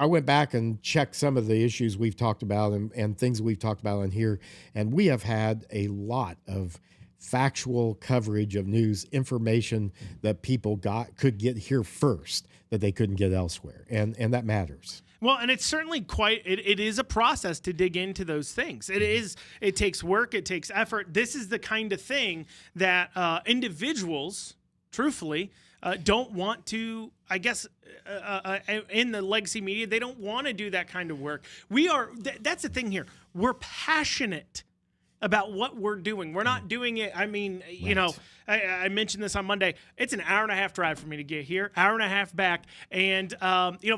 went back and checked some of the issues we've talked about and things we've talked about on here, and we have had a lot of factual coverage of news information that people could get here first that they couldn't get elsewhere, and that matters. Well, and it's certainly it is a process to dig into those things. It takes work, it takes effort. This is the kind of thing that individuals, truthfully, don't want to, I guess, in the legacy media, they don't want to do that kind of work. That's the thing here. We're passionate about what we're doing. We're not doing it. I mean, I mentioned this on Monday. It's an hour and a half drive for me to get here, hour and a half back. And,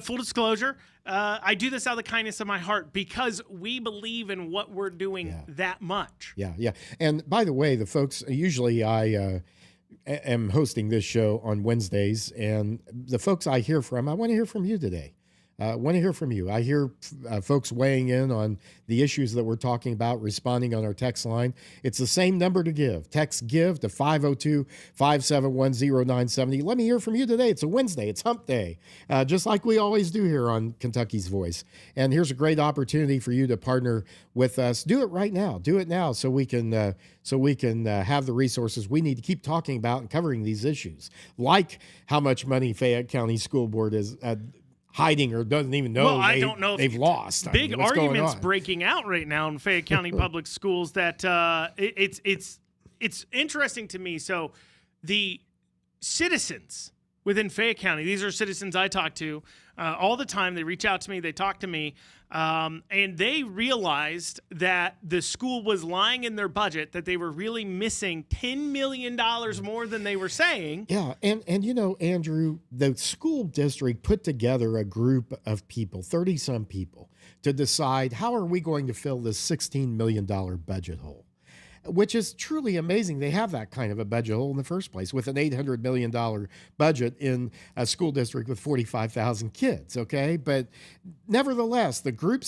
full disclosure, I do this out of the kindness of my heart because we believe in what we're doing that much. Yeah. And by the way, the folks, usually I am hosting this show on Wednesdays, and the folks I hear from, I want to hear from you today. I want to hear from you. I hear folks weighing in on the issues that we're talking about, responding on our text line. It's the same number to give. Text GIVE to 502-571-0970. Let me hear from you today. It's a Wednesday. It's hump day, just like we always do here on Kentucky's Voice. And here's a great opportunity for you to partner with us. Do it right now. Do it now so we can have the resources we need to keep talking about and covering these issues, like how much money Fayette County School Board is hiding or doesn't even know. Well, I don't know if they've lost. Big arguments breaking out right now in Fayette County Public Schools that it's interesting to me. So the citizens within Fayette County, these are citizens I talk to all the time. They reach out to me, they talk to me, and they realized that the school was lying in their budget, that they were really missing $10 million more than they were saying. Yeah, and Andrew, the school district put together a group of people, 30-some people, to decide how are we going to fill this $16 million budget hole, which is truly amazing. They have that kind of a budget hole in the first place with an $800 million budget in a school district with 45,000 kids, okay? But nevertheless, the group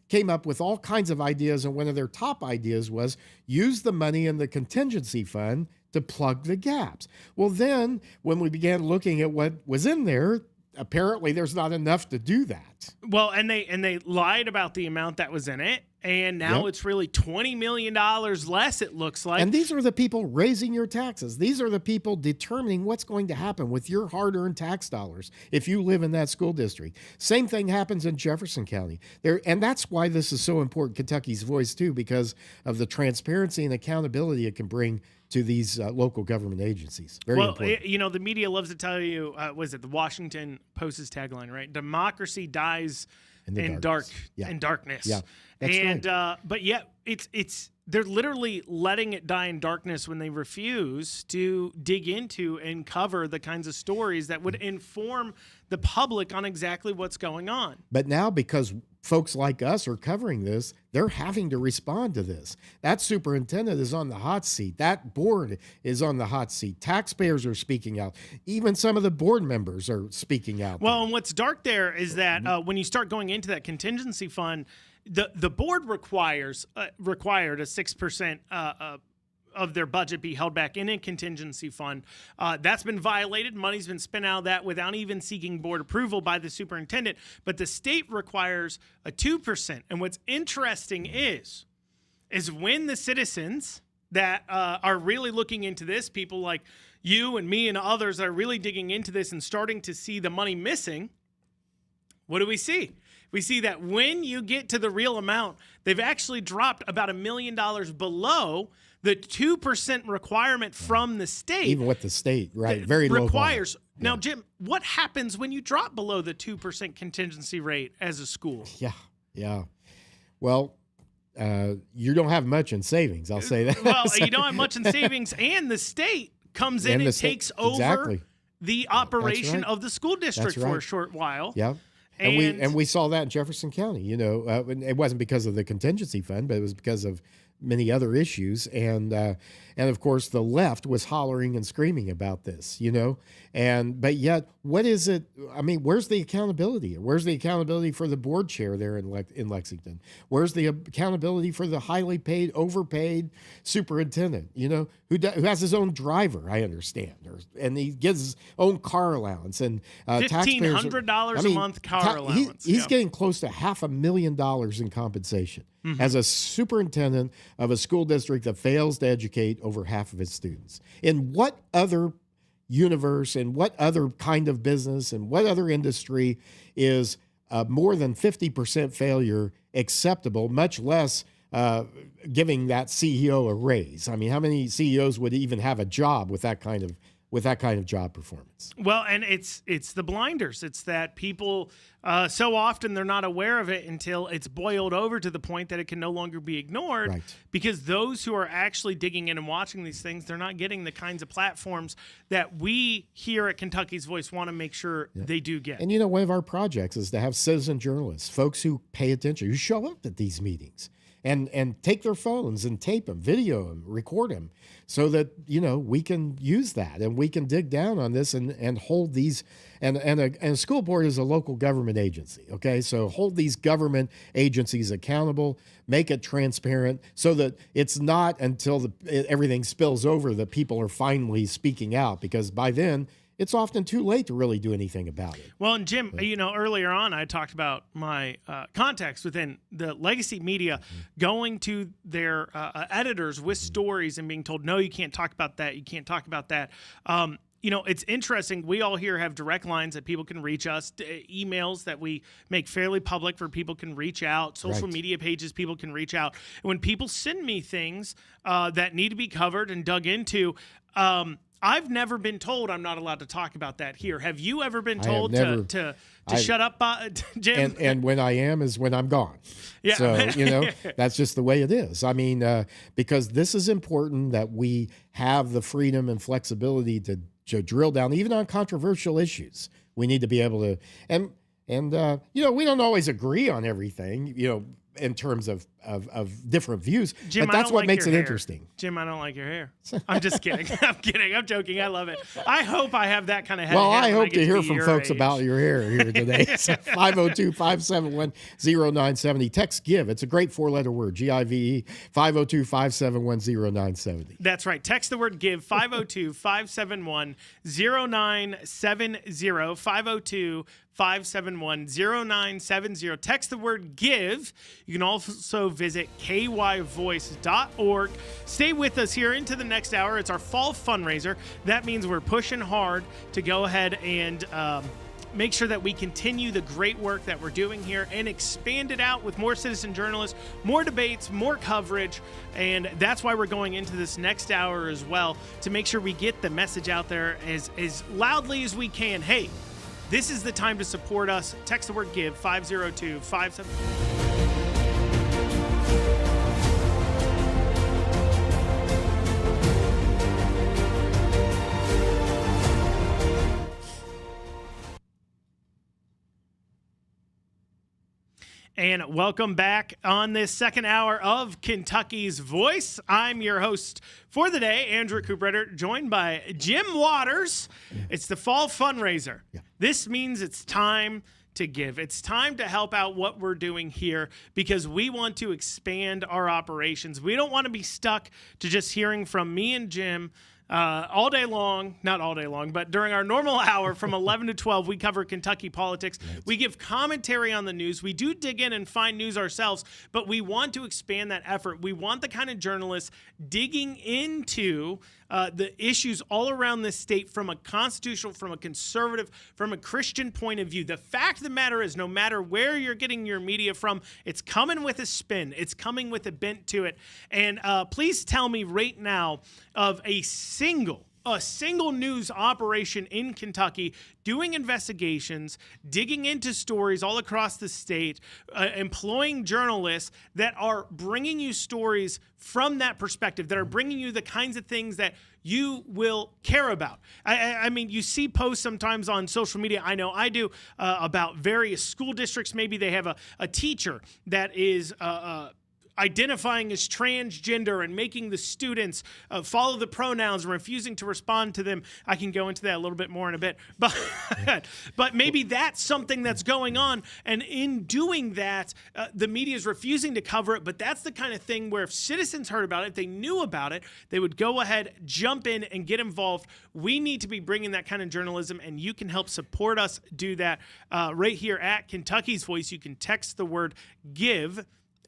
came up with all kinds of ideas, and one of their top ideas was use the money in the contingency fund to plug the gaps. Well, then when we began looking at what was in there, apparently there's not enough to do that. Well, and they lied about the amount that was in it. And now Yep. it's really $20 million less, it looks like. And these are the people raising your taxes. These are the people determining what's going to happen with your hard-earned tax dollars if you live in that school district. Same thing happens in Jefferson County. And that's why this is so important, Kentucky's Voice, too, because of the transparency and accountability it can bring to these local government agencies. Very important. The media loves to tell you, was it the Washington Post's tagline, right? Democracy dies in darkness. Yeah, that's right. But yet they're literally letting it die in darkness when they refuse to dig into and cover the kinds of stories that would inform the public on exactly what's going on. But now, because folks like us are covering this, they're having to respond to this. That superintendent is on the hot seat. That board is on the hot seat. Taxpayers are speaking out. Even some of the board members are speaking out. Well, and what's dark there is that when you start going into that contingency fund, the board required a 6% of their budget be held back in a contingency fund. That's been violated. Money's been spent out of that without even seeking board approval by the superintendent. But the state requires a 2%. And what's interesting is when the citizens that are really looking into this, people like you and me and others that are really digging into this and starting to see the money missing, what do we see? We see that when you get to the real amount, they've actually dropped about $1 million below the 2% requirement from the state. Even with the state, right? Very low. Requires. Now, Jim, what happens when you drop below the 2% contingency rate as a school? Yeah. Well, you don't have much in savings, I'll say that. Well, you don't have much in savings, and the state comes in and takes over the operation of the school district for a short while. Yeah. And we saw that in Jefferson County. It wasn't because of the contingency fund, but it was because of many other issues, and of course the left was hollering and screaming about this, but yet what is it? I mean, where's the accountability? Where's the accountability for the board chair there in Lexington? Where's the accountability for the highly paid, overpaid superintendent? Who has his own driver? I understand, and he gets his own car allowance and $1,500 a month car allowance. He's getting close to $500,000 in compensation. Mm-hmm. As a superintendent of a school district that fails to educate over half of its students. In what other universe and what other kind of business and what other industry is more than 50% failure acceptable, much less giving that CEO a raise? I mean, how many CEOs would even have a job with that kind of job performance? Well, and it's the blinders. It's that people so often they're not aware of it until it's boiled over to the point that it can no longer be ignored. Right. Because those who are actually digging in and watching these things, they're not getting the kinds of platforms that we here at Kentucky's Voice want to make sure they do get. And one of our projects is to have citizen journalists, folks who pay attention, who show up at these meetings. And take their phones and tape them, video them, record them, so that we can use that and we can dig down on this and hold these. And a school board is a local government agency. Okay, so hold these government agencies accountable, make it transparent, so that it's not until everything spills over that people are finally speaking out, because by then it's often too late to really do anything about it. Well, and Jim, earlier on I talked about my contacts within the legacy media going to their editors with stories and being told, no, you can't talk about that. You can't talk about that. It's interesting. We all here have direct lines that people can reach us, emails that we make fairly public for people can reach out, social media pages people can reach out. And when people send me things that need to be covered and dug into, I've never been told I'm not allowed to talk about that here. Have you ever been told to shut up, Jim? And when I am is when I'm gone. Yeah. So, that's just the way it is. I mean, because this is important that we have the freedom and flexibility to drill down, even on controversial issues. We need to be able to, and we don't always agree on everything, in terms of different views, Jim, but that's what makes it interesting. Jim, I don't like your hair. I'm just kidding. I'm kidding. I'm joking. I love it. I hope I have that kind of head. Well, I hope to hear from folks about your hair here today. 502-571-0970. Text GIVE. It's a great 4-letter word, GIVE, 502-571-0970. That's right. Text the word GIVE, 502-571-0970, 502-571-0970. Text the word GIVE. You can also visit kyvoice.org. Stay with us here into the next hour. It's our fall fundraiser. That means we're pushing hard to go ahead and make sure that we continue the great work that we're doing here and expand it out with more citizen journalists, more debates, more coverage. And that's why we're going into this next hour as well, to make sure we get the message out there as loudly as we can. Hey, this is the time to support us. Text the word GIVE, 502-57. And welcome back on this second hour of Kentucky's Voice. I'm your host for the day, Andrew Cooperrider, joined by Jim Waters. It's the fall fundraiser. This means it's time to give. It's time to help out what we're doing here because we want to expand our operations. We don't want to be stuck to just hearing from me and Jim all day long, not all day long, but during our normal hour from 11 to 12, we cover Kentucky politics. We give commentary on the news. We do dig in and find news ourselves, but we want to expand that effort. We want the kind of journalists digging into the issues all around this state from a constitutional, from a conservative, from a Christian point of view. The fact of the matter is, no matter where you're getting your media from, it's coming with a spin. It's coming with a bent to it. And please tell me right now of a single news operation in Kentucky doing investigations, digging into stories all across the state, employing journalists that are bringing you stories from that perspective, that are bringing you the kinds of things that you will care about. I mean, you see posts sometimes on social media, I know I do, about various school districts. Maybe they have a teacher that is identifying as transgender and making the students follow the pronouns and refusing to respond to them. I can go into that a little bit more in a bit. But maybe that's something that's going on. And in doing that, the media is refusing to cover it. But that's the kind of thing where if citizens heard about it, if they knew about it, they would go ahead, jump in, and get involved. We need to be bringing that kind of journalism, and you can help support us do that right here at Kentucky's Voice. You can text the word GIVE,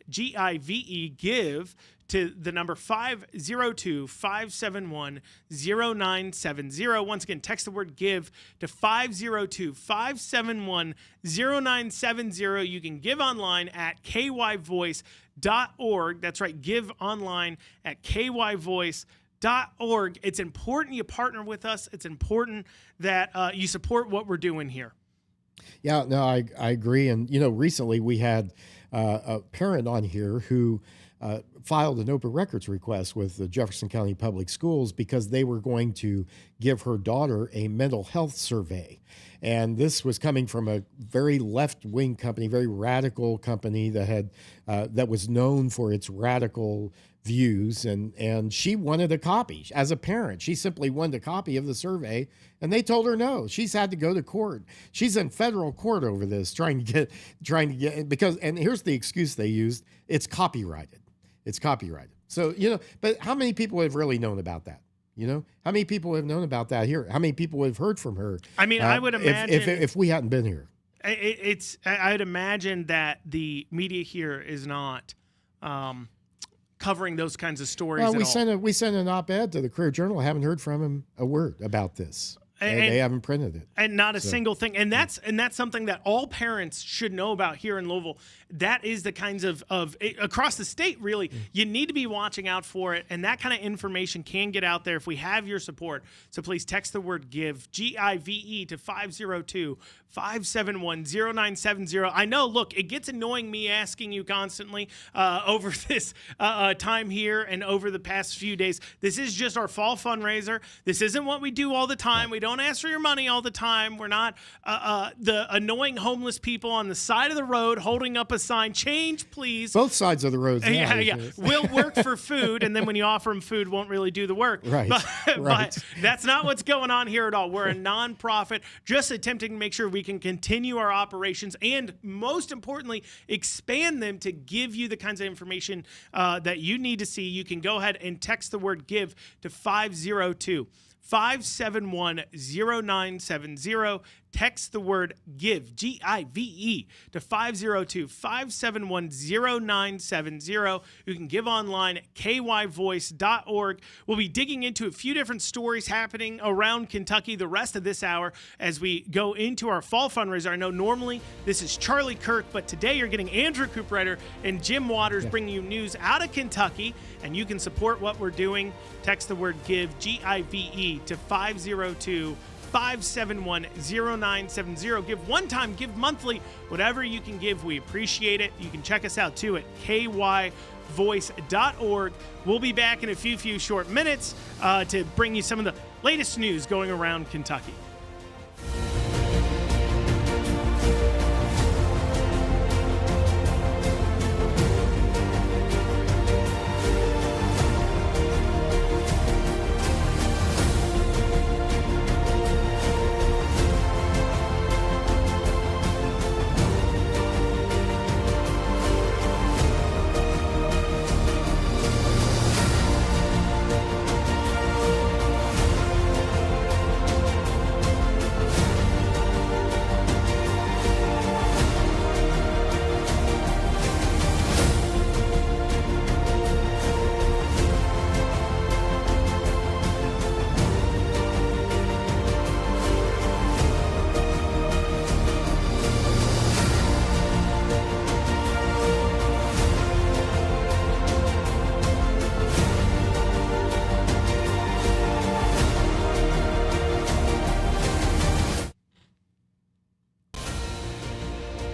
G-I-V-E, GIVE, to the number 502-571-0970. Once again, text the word GIVE to 502-571-0970. You can give online at kyvoice.org. That's right, give online at kyvoice.org. It's important you partner with us. It's important that you support what we're doing here. Yeah, no, I agree. And, recently we had a parent on here who filed an open records request with the Jefferson County Public Schools because they were going to give her daughter a mental health survey. And this was coming from a very left-wing company, very radical company that had that was known for its radical views, and she wanted a copy. As a parent, she simply wanted a copy of the survey, and they told her no. She's had to go to court. She's in federal court over this, trying to get because, and here's the excuse they used: it's copyrighted. It's copyrighted. So but how many people have really known about that? How many people have known about that here? How many people have heard from her? I mean, I would imagine if we hadn't been here, I'd imagine that the media here is not covering those kinds of stories. Well, we sent an op-ed to the Career Journal. I haven't heard from him a word about this. And they haven't printed it. And not a single thing. And that's something that all parents should know about here in Louisville. That is the kinds of across the state, really. You need to be watching out for it. And that kind of information can get out there if we have your support. So please text the word GIVE, G-I-V-E, to 502-571-0970. I know, look, it gets annoying me asking you constantly over this time here and over the past few days. This is just our fall fundraiser. This isn't what we do all the time. We don't ask for your money all the time. We're not the annoying homeless people on the side of the road holding up a sign, change, please. Both sides of the road. Yeah. We'll work for food, and then when you offer them food, won't really do the work. Right. But that's not what's going on here at all. We're a nonprofit, just attempting to make sure we can continue our operations and, most importantly, expand them to give you the kinds of information that you need to see. You can go ahead and text the word GIVE to 502-571-0970. text the word GIVE, G-I-V-E, to 502-571-0970. You can give online at kyvoice.org. We'll be digging into a few different stories happening around Kentucky the rest of this hour as we go into our fall fundraiser. I know normally this is Charlie Kirk, but today you're getting Andrew Cooperrider and Jim Waters bringing you news out of Kentucky, and you can support what we're doing. Text the word GIVE, G-I-V-E, to 502-571-0970. Give one time, give monthly, whatever you can give. We appreciate it. You can check us out too at kyvoice.org. We'll be back in a few short minutes to bring you some of the latest news going around Kentucky.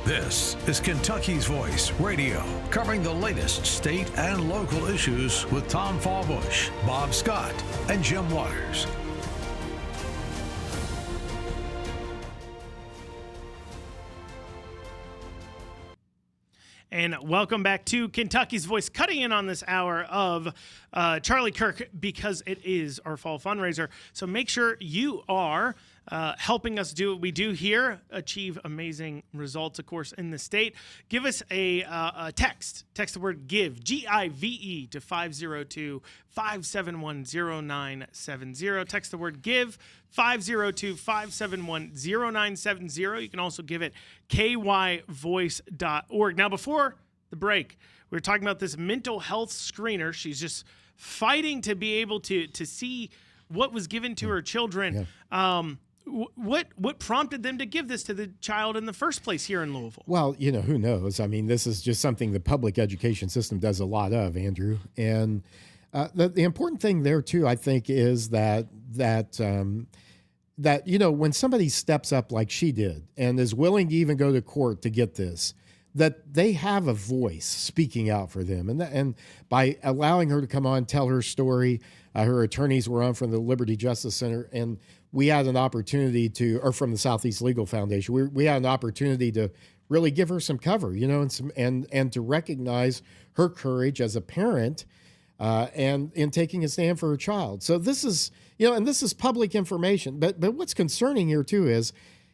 This is Kentucky's Voice Radio, covering the latest state and local issues with Tom Fallbush, Bob Scott, and Jim Waters. And welcome back to Kentucky's Voice, cutting in on this hour of Charlie Kirk because it is our fall fundraiser. So make sure you are helping us do what we do here, achieve amazing results, of course, in the state. Give us a text. Text the word GIVE, G-I-V-E, to 502-571-0970. Text the word GIVE, 502-571-0970. You can also give it kyvoice.org. Now, before the break, we were talking about this mental health screener. She's just fighting to be able to see what was given to her children. Yeah. What prompted them to give this to the child in the first place here in Louisville? Well, who knows? I mean, this is just something the public education system does a lot of, Andrew. And the important thing there, too, I think, is that when somebody steps up like she did and is willing to even go to court to get this, that they have a voice speaking out for them. And by allowing her to come on, tell her story, her attorneys were on from the Liberty Justice Center, and we had an opportunity or from the Southeast Legal Foundation, we had an opportunity to really give her some cover, and to recognize her courage as a parent and in taking a stand for her child. So this is, and this is public information. But what's concerning here too is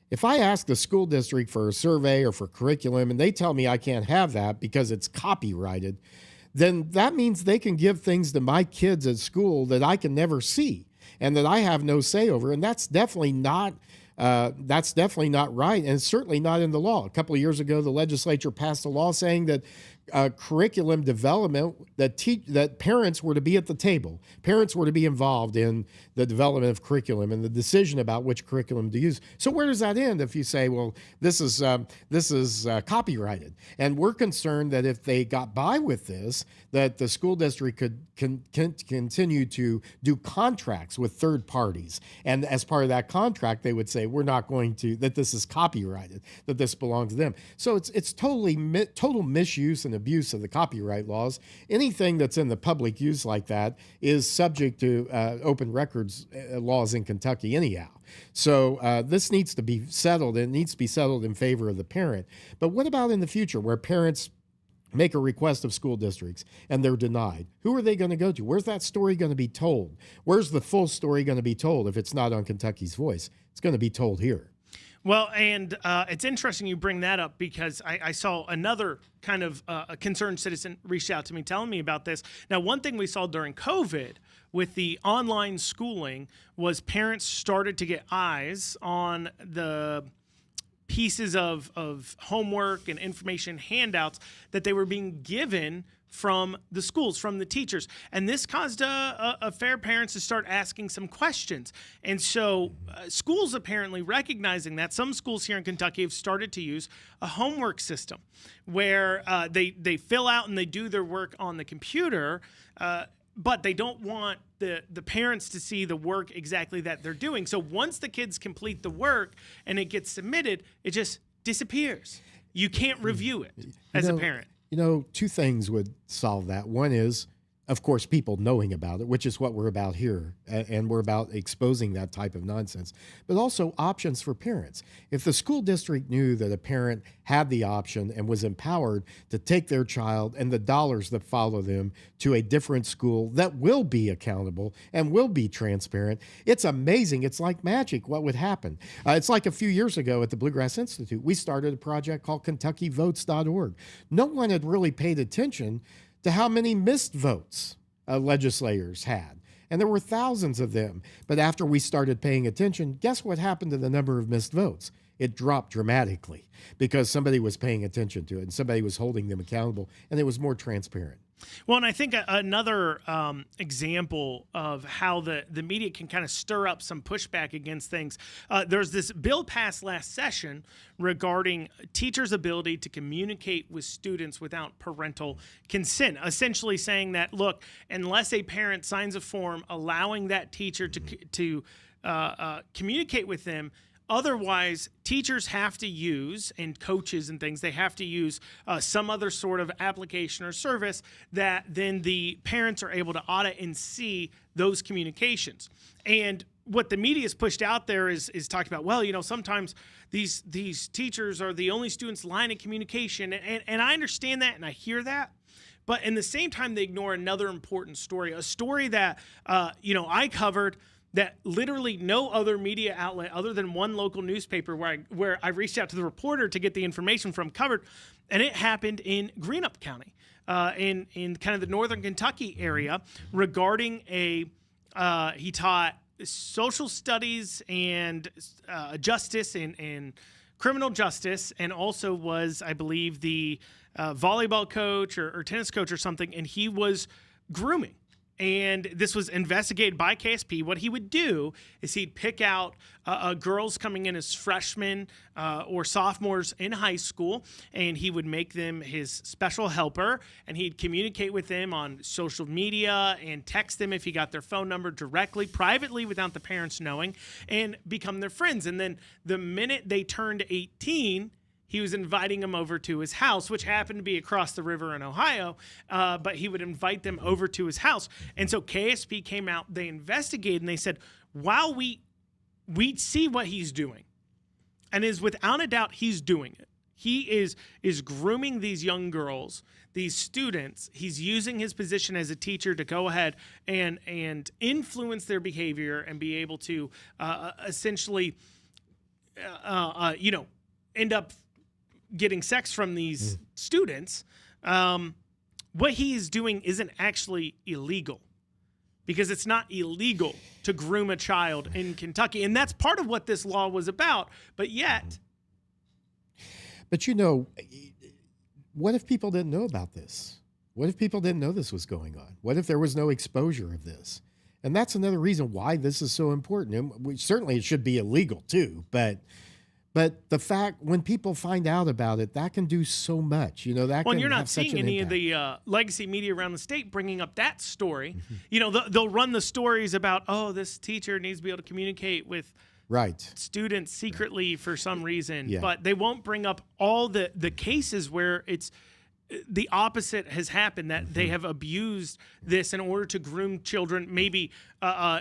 if I ask the school district for a survey or for curriculum and they tell me I can't have that because it's copyrighted, then that means they can give things to my kids at school that I can never see and that I have no say over. And that's definitely not right. And it's certainly not in the law. A couple of years ago, the legislature passed a law saying that curriculum development, that parents were to be at the table. Parents were to be involved in the development of curriculum and the decision about which curriculum to use. So where does that end if you say, well, this is copyrighted? And we're concerned that if they got by with this, that the school district could continue to do contracts with third parties. And as part of that contract, they would say, we're not going to, that this is copyrighted, that this belongs to them. So it's total misuse and abuse of the copyright laws. Anything that's in the public use like that is subject to open records laws in Kentucky anyhow. So this needs to be settled. It needs to be settled in favor of the parent. But what about in the future where parents make a request of school districts and they're denied? Who are they going to go to? Where's that story going to be told? Where's the full story going to be told if it's not on Kentucky's Voice? It's going to be told here. Well, and it's interesting you bring that up because I saw another kind of a concerned citizen reach out to me telling me about this. Now, one thing we saw during COVID with the online schooling was parents started to get eyes on the pieces of homework and information handouts that they were being given from the schools, from the teachers. And this caused a fair parents to start asking some questions. And so schools apparently recognizing that, some schools here in Kentucky have started to use a homework system where they fill out and they do their work on the computer, but they don't want the parents to see the work exactly that they're doing. So once the kids complete the work and it gets submitted, it just disappears. You can't review it as a parent. You know, two things would solve that. One is, of course, people knowing about it, which is what we're about here, and we're about exposing that type of nonsense, but also options for parents. If the school district knew that a parent had the option and was empowered to take their child and the dollars that follow them to a different school that will be accountable and will be transparent, it's amazing. It's like magic what would happen. It's like a few years ago at the Bluegrass Institute, we started a project called KentuckyVotes.org. No one had really paid attention to how many missed votes legislators had. And there were thousands of them. But after we started paying attention, guess what happened to the number of missed votes? It dropped dramatically because somebody was paying attention to it and somebody was holding them accountable, and it was more transparent. Well, and I think another example of how the media can kind of stir up some pushback against things, there's this bill passed last session regarding teachers' ability to communicate with students without parental consent, essentially saying that, look, unless a parent signs a form allowing that teacher to communicate with them, otherwise, teachers have to use, and coaches and things, they have to use some other sort of application or service that then the parents are able to audit and see those communications. And what the media has pushed out there is talked about, well, you know, sometimes these teachers are the only students' line of communication. And I understand that and I hear that. But in the same time, they ignore another important story, a story that, I covered that literally no other media outlet other than one local newspaper where I reached out to the reporter to get the information from covered, and it happened in Greenup County, in kind of the northern Kentucky area, regarding he taught social studies and justice and criminal justice, and also was, I believe, the volleyball coach or tennis coach or something, and he was grooming. And this was investigated by KSP. What he would do is he'd pick out girls coming in as freshmen or sophomores in high school, and he would make them his special helper, and he'd communicate with them on social media and text them if he got their phone number directly, privately, without the parents knowing, and become their friends. And then the minute they turned 18, he was inviting them over to his house, which happened to be across the river in Ohio, but he would invite them over to his house. And so KSP came out, they investigated, and they said, wow, we see what he's doing. And is without a doubt, he's doing it. He is grooming these young girls, these students. He's using his position as a teacher to go ahead and influence their behavior and be able to essentially, end up getting sex from these students. What he is doing isn't actually illegal, because it's not illegal to groom a child in Kentucky. And that's part of what this law was about. But yet. But what if people didn't know about this? What if people didn't know this was going on? What if there was no exposure of this? And that's another reason why this is so important. And certainly it should be illegal too, but the fact, when people find out about it, that can do so much. That well, can you're not have such seeing an any impact. of the legacy media around the state bringing up that story. They'll run the stories about, oh, this teacher needs to be able to communicate with students secretly for some reason, but they won't bring up all the cases where it's the opposite has happened, that they have abused this in order to groom children, maybe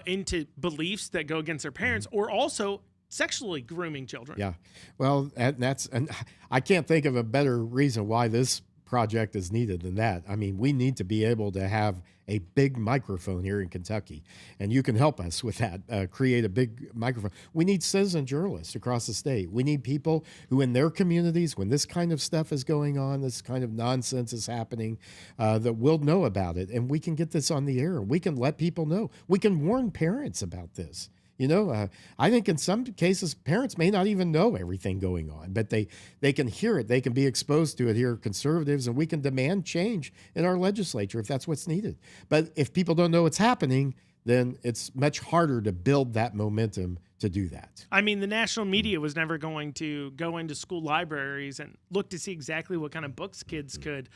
into beliefs that go against their parents, or also sexually grooming children. Yeah. Well, and I can't think of a better reason why this project is needed than that. I mean, we need to be able to have a big microphone here in Kentucky, and you can help us with that, create a big microphone. We need citizen journalists across the state. We need people who in their communities, when this kind of stuff is going on, this kind of nonsense is happening, that will know about it, and we can get this on the air. We can let people know. We can warn parents about this. I think in some cases, parents may not even know everything going on, but they can hear it. They can be exposed to it here, conservatives, and we can demand change in our legislature if that's what's needed. But if people don't know what's happening, then it's much harder to build that momentum to do that. I mean, the national media was never going to go into school libraries and look to see exactly what kind of books kids could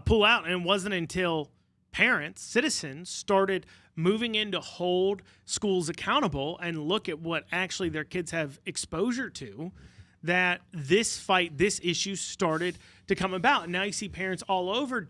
pull out. And it wasn't until parents, citizens, started moving in to hold schools accountable and look at what actually their kids have exposure to, that this fight, this issue started to come about. And now you see parents all over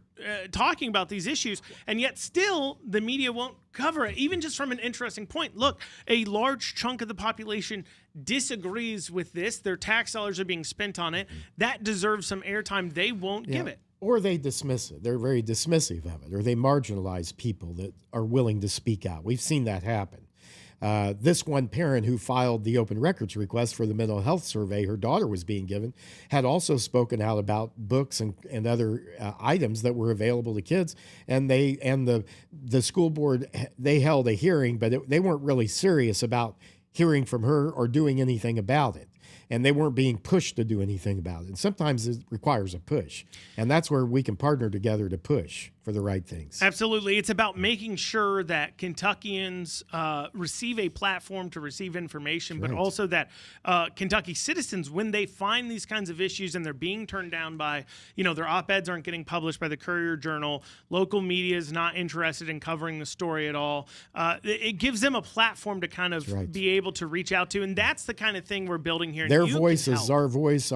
talking about these issues, and yet still the media won't cover it, even just from an interesting point. Look, a large chunk of the population disagrees with this. Their tax dollars are being spent on it. That deserves some airtime. They won't give it. Or they dismiss it. They're very dismissive of it, or they marginalize people that are willing to speak out. We've seen that happen. This one parent who filed the open records request for the mental health survey her daughter was being given had also spoken out about books and other items that were available to kids. And the school board, they held a hearing, but they weren't really serious about hearing from her or doing anything about it. And they weren't being pushed to do anything about it. And sometimes it requires a push. And that's where we can partner together to push for the right things. Absolutely. It's about making sure that Kentuckians receive a platform to receive information, but also that Kentucky citizens, when they find these kinds of issues and they're being turned down by, their op-eds aren't getting published by the Courier-Journal, local media is not interested in covering the story at all, it gives them a platform to kind of be able to reach out to. And that's the kind of thing we're building here. Their voice is our voice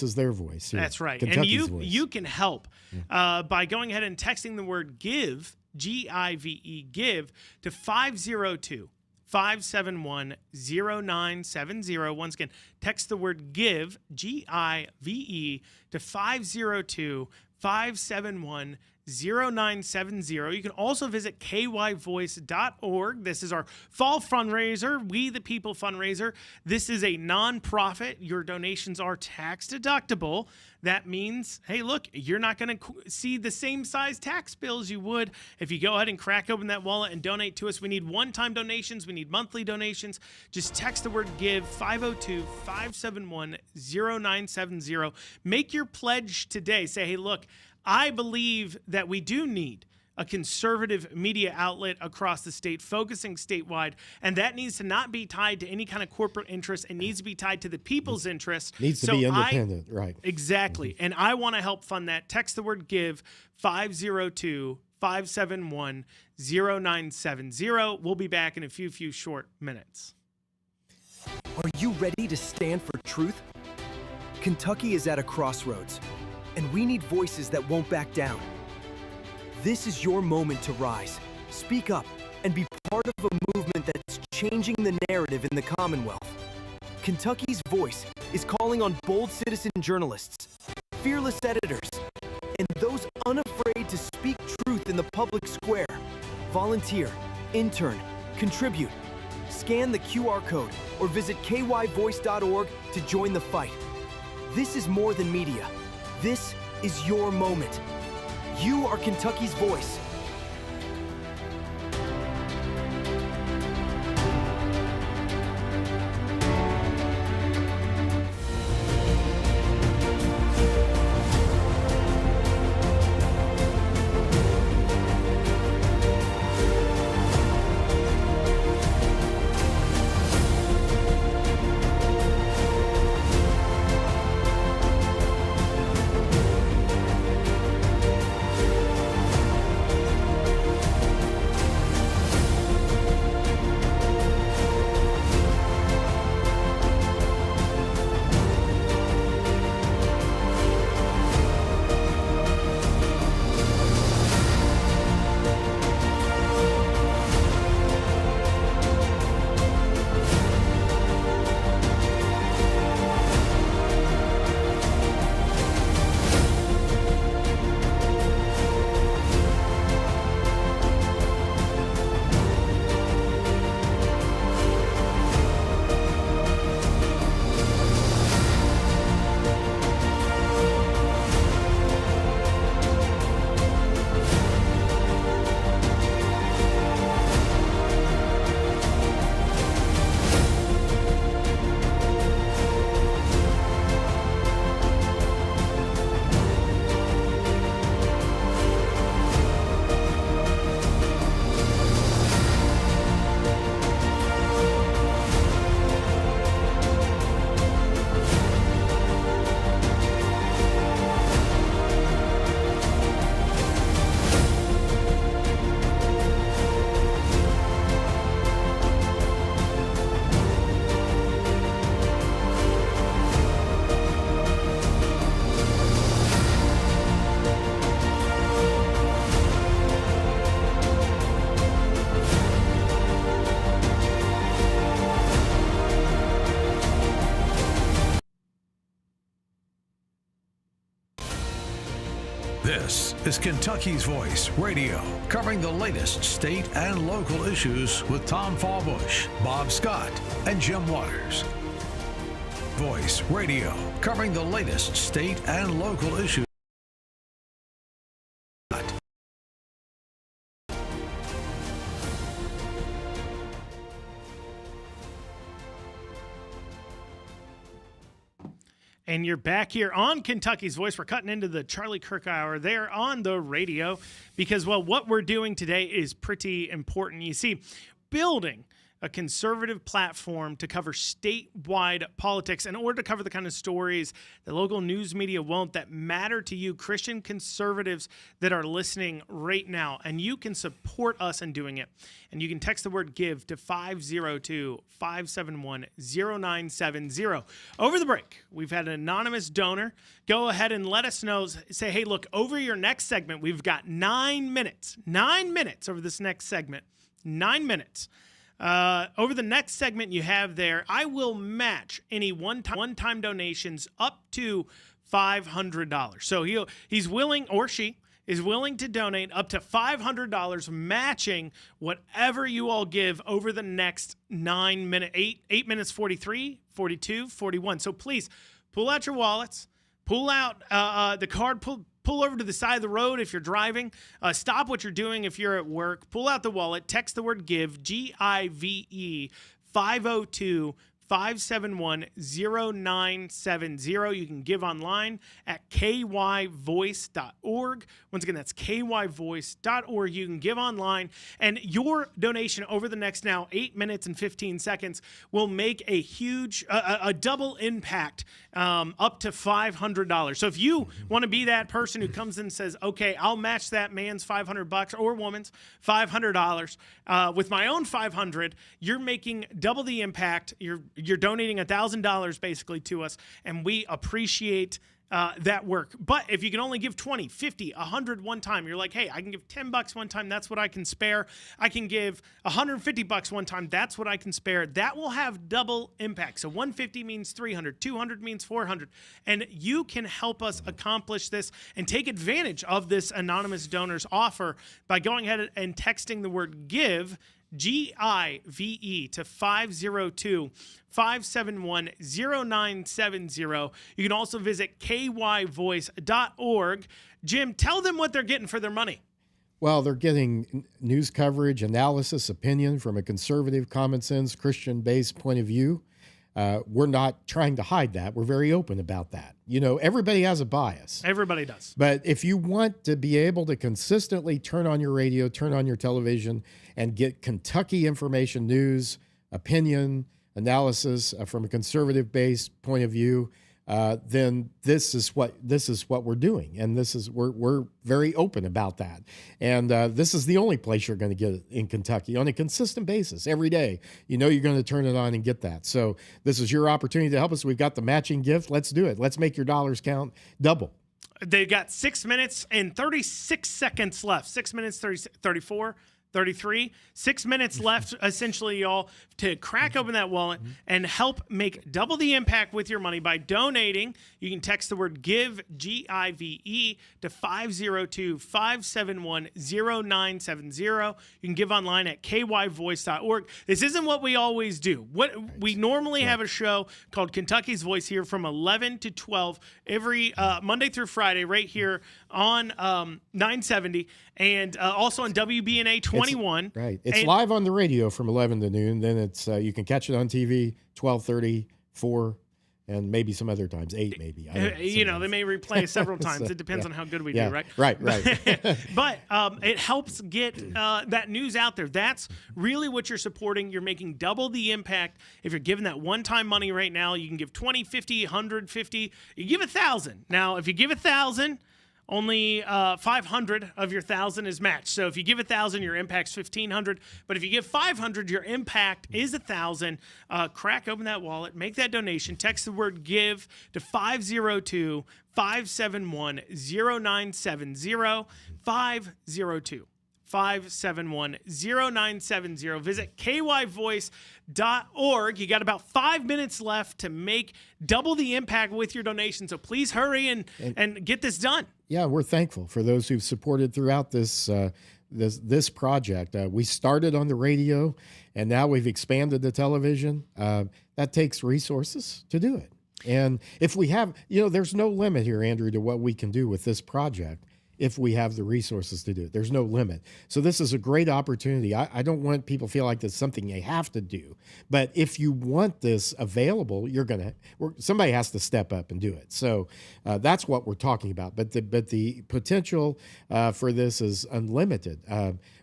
is their voice. Here. That's right. Kentucky's and you can help by going ahead and texting the word GIVE, G-I-V-E, GIVE, to 502-571-0970. Once again, text the word GIVE, G-I-V-E, to 502-571-0970. 0970. You can also visit kyvoice.org. This is our fall fundraiser, We the People fundraiser. This is a nonprofit. Your donations are tax deductible. That means, hey, look, you're not going to see the same size tax bills you would if you go ahead and crack open that wallet and donate to us. We need one-time donations. We need monthly donations. Just text the word GIVE, 502-571-0970. Make your pledge today. Say, hey, look, I believe that we do need a conservative media outlet across the state, focusing statewide, and that needs to not be tied to any kind of corporate interest. It needs to be tied to the people's interest. Needs to be independent, right? Exactly. And I want to help fund that. Text the word GIVE, 502-571-0970. We'll be back in a few short minutes. Are you ready to stand for truth? Kentucky is at a crossroads, and we need voices that won't back down. This is your moment to rise, speak up, and be part of a movement that's changing the narrative in the Commonwealth. Kentucky's Voice is calling on bold citizen journalists, fearless editors, and those unafraid to speak truth in the public square. Volunteer, intern, contribute. Scan the QR code or visit kyvoice.org to join the fight. This is more than media. This is your moment. You are Kentucky's voice. This is Kentucky's Voice Radio, covering the latest state and local issues with Tom Fallbush, Bob Scott, and Jim Waters. Voice Radio, covering the latest state and local issues. And you're back here on Kentucky's Voice. We're cutting into the Charlie Kirk Hour there on the radio because, well, what we're doing today is pretty important. You see, building a conservative platform to cover statewide politics in order to cover the kind of stories that local news media won't, that matter to you, Christian conservatives that are listening right now. And you can support us in doing it. And you can text the word GIVE to 502-571-0970. Over the break, we've had an anonymous donor go ahead and let us know, say, hey, look, over your next segment, we've got 9 minutes over this next segment, 9 minutes. Over the next segment you have there, I will match any one-time donations up to $500. So he's willing, or she is willing to donate up to $500, matching whatever you all give over the next 9 minutes, 8 minutes, 43, 42, 41. So please pull out your wallets, pull out the card, pull over to the side of the road if you're driving. Stop what you're doing if you're at work. Pull out the wallet. Text the word GIVE, G-I-V-E, 502-571-0970. You can give online at kyvoice.org. Once again, that's kyvoice.org. You can give online, and your donation over the next now 8 minutes and 15 seconds will make a huge, a double impact, up to $500. So if you want to be that person who comes in and says, okay, I'll match that man's $500 or woman's $500 with my own $500, you're making double the impact. You're donating $1,000 basically to us, and we appreciate that work. But if you can only give 20, 50, 100 one time, you're like, hey, I can give $10 one time. That's what I can spare. I can give $150 one time. That's what I can spare. That will have double impact. So 150 means 300, 200 means 400. And you can help us accomplish this and take advantage of this anonymous donor's offer by going ahead and texting the word GIVE, G-I-V-E, to 502-571-0970. You can also visit kyvoice.org. Jim, tell them what they're getting for their money. Well, they're getting news coverage, analysis, opinion from a conservative, common sense, Christian-based point of view. We're not trying to hide that. We're very open about that. You know, everybody has a bias. Everybody does. But if you want to be able to consistently turn on your radio, turn on your television, and get Kentucky information, news, opinion, analysis from a conservative-based point of view, then this is what we're doing, and we're very open about that. And this is the only place you're going to get it in Kentucky on a consistent basis every day. You know you're going to turn it on and get that. So this is your opportunity to help us. We've got the matching gift. Let's do it. Let's make your dollars count double. They've got 6 minutes and 36 seconds left. 6 minutes, 34. 33, 6 minutes left, essentially, y'all, to crack open that wallet and help make double the impact with your money by donating. You can text the word GIVE, G-I-V-E, to 502-571-0970. You can give online at kyvoice.org. This isn't what we always do. We normally have a show called Kentucky's Voice here from 11 to 12 every Monday through Friday right here on 970 and also on WBNA 21. It's live on the radio from 11 to noon. Then it's you can catch it on TV 12:30, 4, and maybe some other times 8 maybe. They may replay several times. It depends on how good we do, right? Right. But it helps get that news out there. That's really what you're supporting. You're making double the impact. If you're giving that one-time money right now, you can give 20, 50, 150. You give 1,000. Now, if you give 1,000, only 500 of your 1,000 is matched. So if you give 1,000, your impact's 1,500. But if you give 500, your impact is 1,000. Crack open that wallet, make that donation. Text the word GIVE to 502-571-0970. 571-0970. Visit kyvoice.org. You got about 5 minutes left to make double the impact with your donation. So please hurry and get this done. Yeah, we're thankful for those who've supported throughout this this project. We started on the radio, and now we've expanded to television. That takes resources to do it. And if we have, there's no limit here, Andrew, to what we can do with this project if we have the resources to do it. There's no limit. So this is a great opportunity. I don't want people to feel like it's something they have to do. But if you want this available, somebody has to step up and do it. So that's what we're talking about. But the potential for this is unlimited.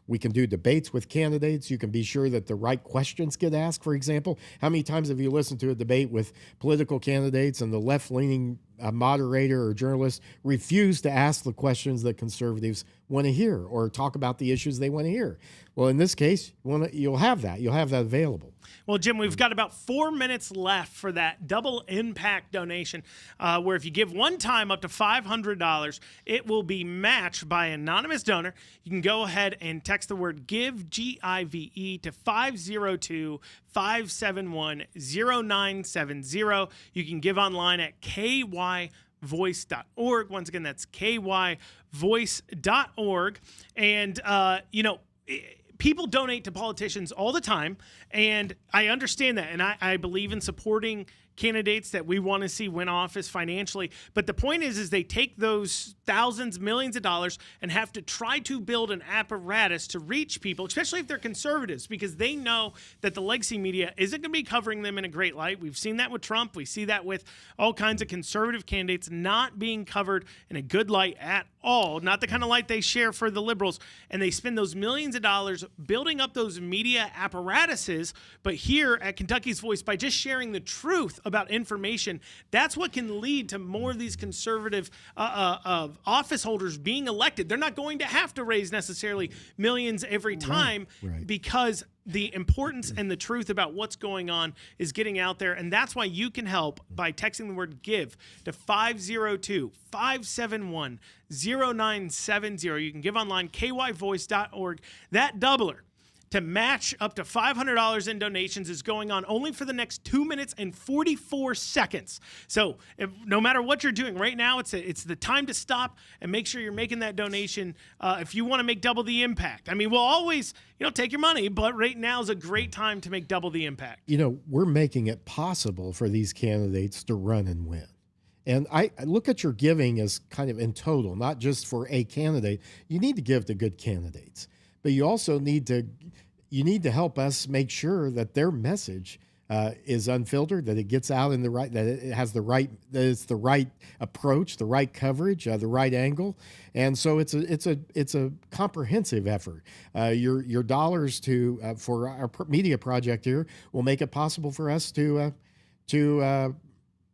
We can do debates with candidates. You can be sure that the right questions get asked. For example, how many times have you listened to a debate with political candidates and the left-leaning moderator or journalist refuse to ask the questions that conservatives want to hear or talk about the issues they want to hear? Well, in this case, you'll have that. You'll have that available. Well, Jim, we've got about 4 minutes left for that double impact donation, where if you give one time up to $500, it will be matched by an anonymous donor. You can go ahead and text the word GIVE, G-I-V-E, to 502-571-0970. You can give online at kyvoice.org. Once again, that's kyvoice.org. And, people donate to politicians all the time, and I understand that, and I believe in supporting candidates that we want to see win office financially. But the point is they take those thousands, millions of dollars and have to try to build an apparatus to reach people, especially if they're conservatives, because they know that the legacy media isn't going to be covering them in a great light. We've seen that with Trump. We see that with all kinds of conservative candidates not being covered in a good light at all, not the kind of light they share for the liberals. And they spend those millions of dollars building up those media apparatuses. But here at Kentucky's Voice, by just sharing the truth about information, that's what can lead to more of these conservative office holders being elected. They're not going to have to raise necessarily millions every time, because the importance and the truth about what's going on is getting out there. And that's why you can help by texting the word GIVE to 502-571-0970. You can give online, kyvoice.org. That doubler to match up to $500 in donations is going on only for the next 2 minutes and 44 seconds. So no matter what you're doing right now, it's the time to stop and make sure you're making that donation if you want to make double the impact. I mean, we'll always take your money, but right now is a great time to make double the impact. We're making it possible for these candidates to run and win. And I look at your giving as kind of in total, not just for a candidate. You need to give to good candidates, but you also need to help us make sure that their message is unfiltered, that it gets out in that it has that it's the right approach, the right coverage, the right angle. And so it's a comprehensive effort. Your dollars for our media project here will make it possible for us to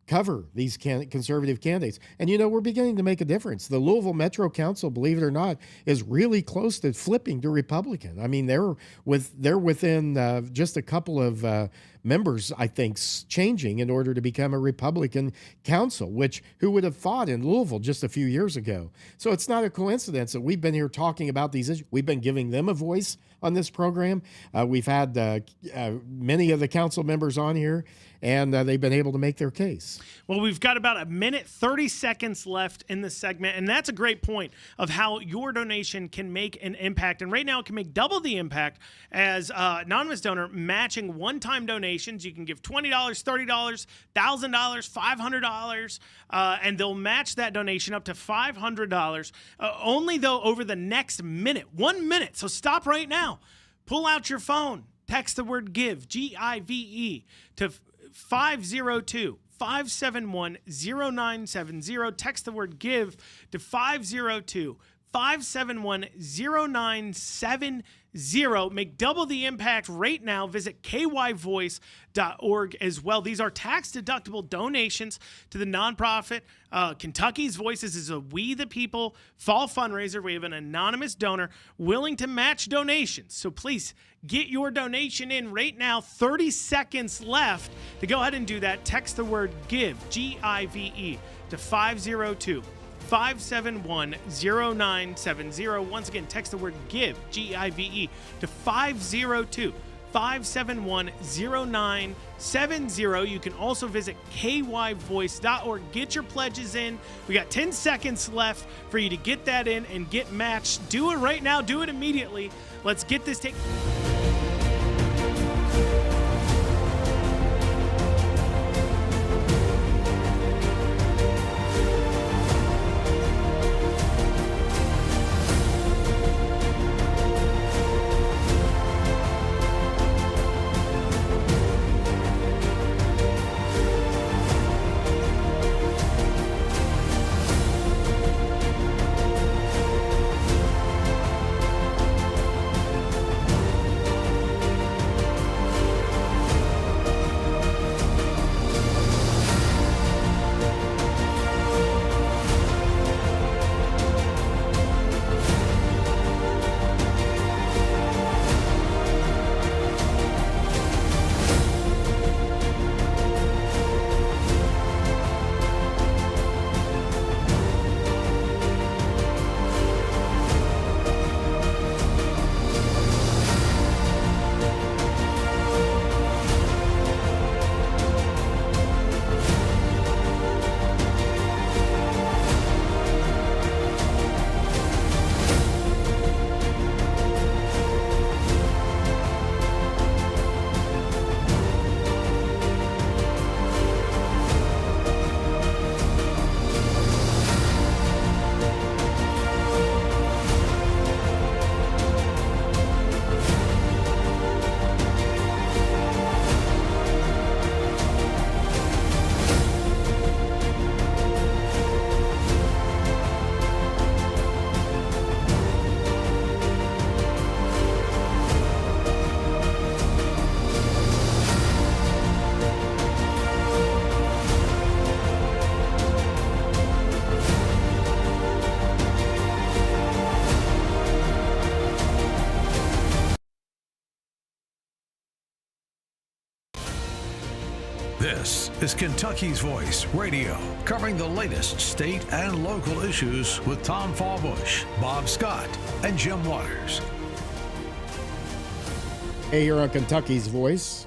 cover these conservative candidates. And, we're beginning to make a difference. The Louisville Metro Council, believe it or not, is really close to flipping to Republican. I mean, they're within just a couple of members, I think, changing in order to become a Republican council, who would have thought in Louisville just a few years ago. So it's not a coincidence that we've been here talking about these issues. We've been giving them a voice on this program. We've had many of the council members on here, and they've been able to make their case. Well, we've got about a minute, 30 seconds left in the segment, and that's a great point of how your donation can make an impact. And right now it can make double the impact as anonymous donor matching one-time donations. You can give $20, $30, $1,000, $500, and they'll match that donation up to $500. Only, though, over the next minute, 1 minute. So stop right now. Pull out your phone. Text the word GIVE, G-I-V-E, to 502-571-0970. Text the word GIVE to 502-571-0970. Make double the impact right now. Visit kyvoice.org as well. These are tax-deductible donations to the nonprofit. Kentucky's Voices is a We the People fall fundraiser. We have an anonymous donor willing to match donations. So please get your donation in right now. 30 seconds left to go ahead and do that. Text the word GIVE, G-I-V-E, to 502 571-0970. Once again, text the word GIVE, G-I-V-E, to 502-571-0970. You can also visit kyvoice.org. Get your pledges in. We got 10 seconds left for you to get that in and get matched. Do it right now. Do it immediately. Let's get this taken. This is Kentucky's Voice Radio, covering the latest state and local issues with Tom Fallbush, Bob Scott, and Jim Waters. Hey, here on Kentucky's Voice.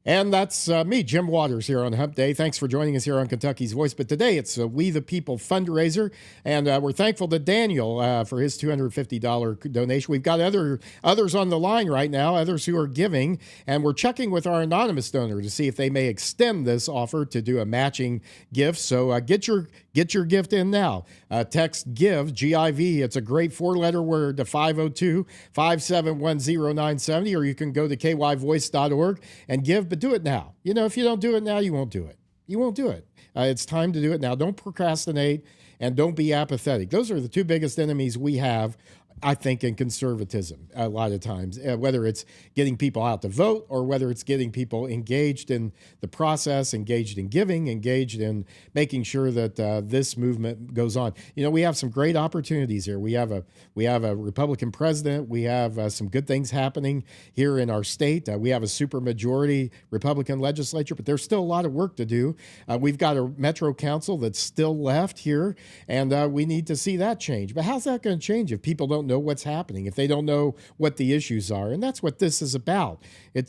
And that's me, Jim Waters, here on Hump Day. Thanks for joining us here on Kentucky's Voice. But today it's a We the People fundraiser, and we're thankful to Daniel for his $250 donation. We've got others on the line right now, others who are giving, and we're checking with our anonymous donor to see if they may extend this offer to do a matching gift. So get your gift in now. Text GIVE, G-I-V. It's a great 4-letter word to 502-571-0970, or you can go to kyvoice.org and give. But do it now. You know, if you don't do it now, you won't do it. You won't do it. It's time to do it now. Don't procrastinate and don't be apathetic. Those are the two biggest enemies we have, I think, in conservatism a lot of times, whether it's getting people out to vote or whether it's getting people engaged in the process, engaged in giving, engaged in making sure that this movement goes on. You know, we have some great opportunities here. We have a Republican president. We have some good things happening here in our state. We have a supermajority Republican legislature, but there's still a lot of work to do. We've got a Metro Council that's still left here, and we need to see that change. But how's that going to change if people don't know what's happening, if they don't know what the issues are? And that's what this is about.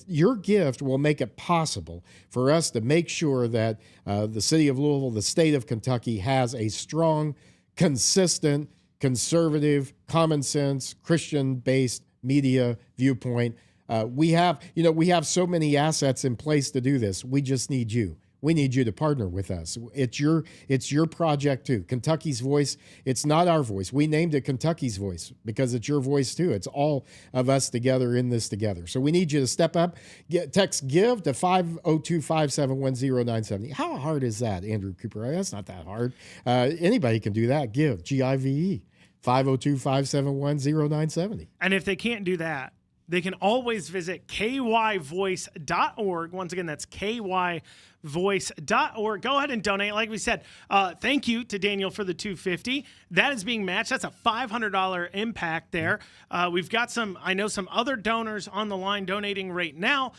Your gift will make it possible for us to make sure that the city of Louisville, the state of Kentucky, has a strong, consistent, conservative, common sense, Christian-based media viewpoint. We have so many assets in place to do this. We just need you. We need you to partner with us. It's your project too. Kentucky's Voice. It's not our voice. We named it Kentucky's Voice because it's your voice too. It's all of us together in this together. So we need you to step up. Text GIVE to 502-571-0970. How hard is that, Andrew Cooper? That's not that hard. Anybody can do that. GIVE, G-I-V-E, 502-571-0970. And if they can't do that, they can always visit kyvoice.org. Once again, that's kyvoice.org. Go ahead and donate. Like we said, thank you to Daniel for the $250. That is being matched. That's a $500 impact there. We've got some other donors on the line donating right now.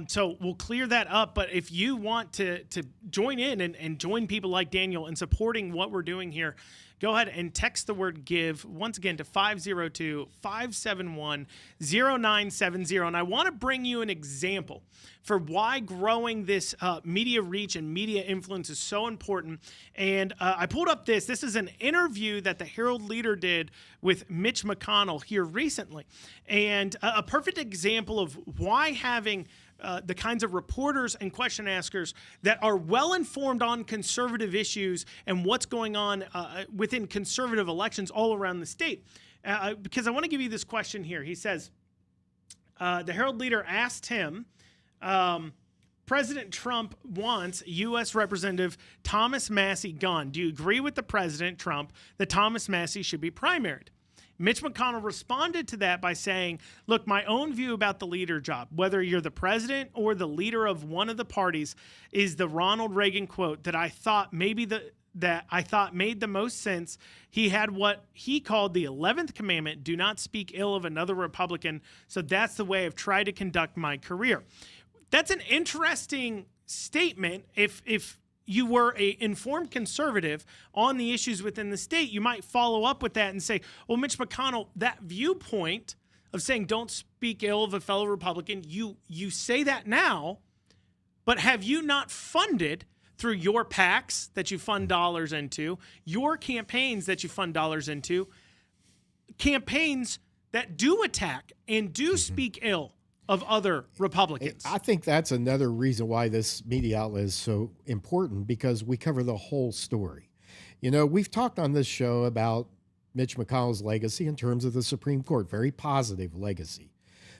So we'll clear that up. But if you want to join in and join people like Daniel in supporting what we're doing here, go ahead and text the word GIVE once again to 502-571-0970. And I want to bring you an example for why growing this media reach and media influence is so important. And I pulled up this. This is an interview that the Herald Leader did with Mitch McConnell here recently. And a perfect example of why having the kinds of reporters and question askers that are well informed on conservative issues and what's going on within conservative elections all around the state. Because I want to give you this question here. He says, the Herald Leader asked him, President Trump wants U.S. Representative Thomas Massie gone. Do you agree with the President Trump that Thomas Massie should be primaried? Mitch McConnell responded to that by saying, look, my own view about the leader job, whether you're the president or the leader of one of the parties, is the Ronald Reagan quote that I thought made the most sense. He had what he called the 11th commandment, do not speak ill of another Republican. So that's the way I've tried to conduct my career. That's an interesting statement. If you were an informed conservative on the issues within the state, you might follow up with that and say, well, Mitch McConnell, that viewpoint of saying don't speak ill of a fellow Republican, you say that now, but have you not funded through your PACs that you fund dollars into, your campaigns that you fund dollars into, campaigns that do attack and do speak ill of other Republicans? I think that's another reason why this media outlet is so important, because we cover the whole story. You know, we've talked on this show about Mitch McConnell's legacy in terms of the Supreme Court, very positive legacy.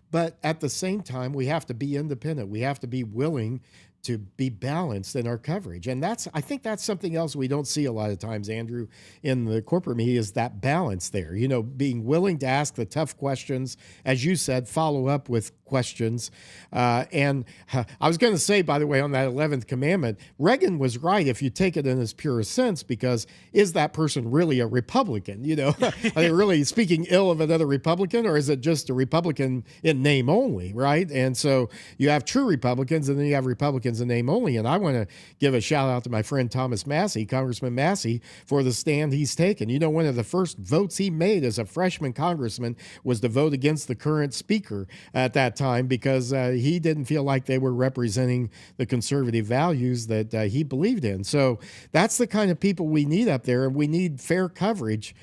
But at the same time, we have to be independent. We have to be willing to be balanced in our coverage. And I think that's something else we don't see a lot of times, Andrew, in the corporate media, is that balance there. You know, being willing to ask the tough questions, as you said, follow up with questions. And I was going to say, by the way, on that 11th commandment, Reagan was right if you take it in its purest sense, because is that person really a Republican? You know, are they really speaking ill of another Republican, or is it just a Republican in name only, right? And so you have true Republicans, and then you have Republicans in name only. And I want to give a shout out to my friend Thomas Massie, Congressman Massie, for the stand he's taken. You know, one of the first votes he made as a freshman congressman was to vote against the current speaker at that time, because he didn't feel like they were representing the conservative values that he believed in. So that's the kind of people we need up there, and we need fair coverage.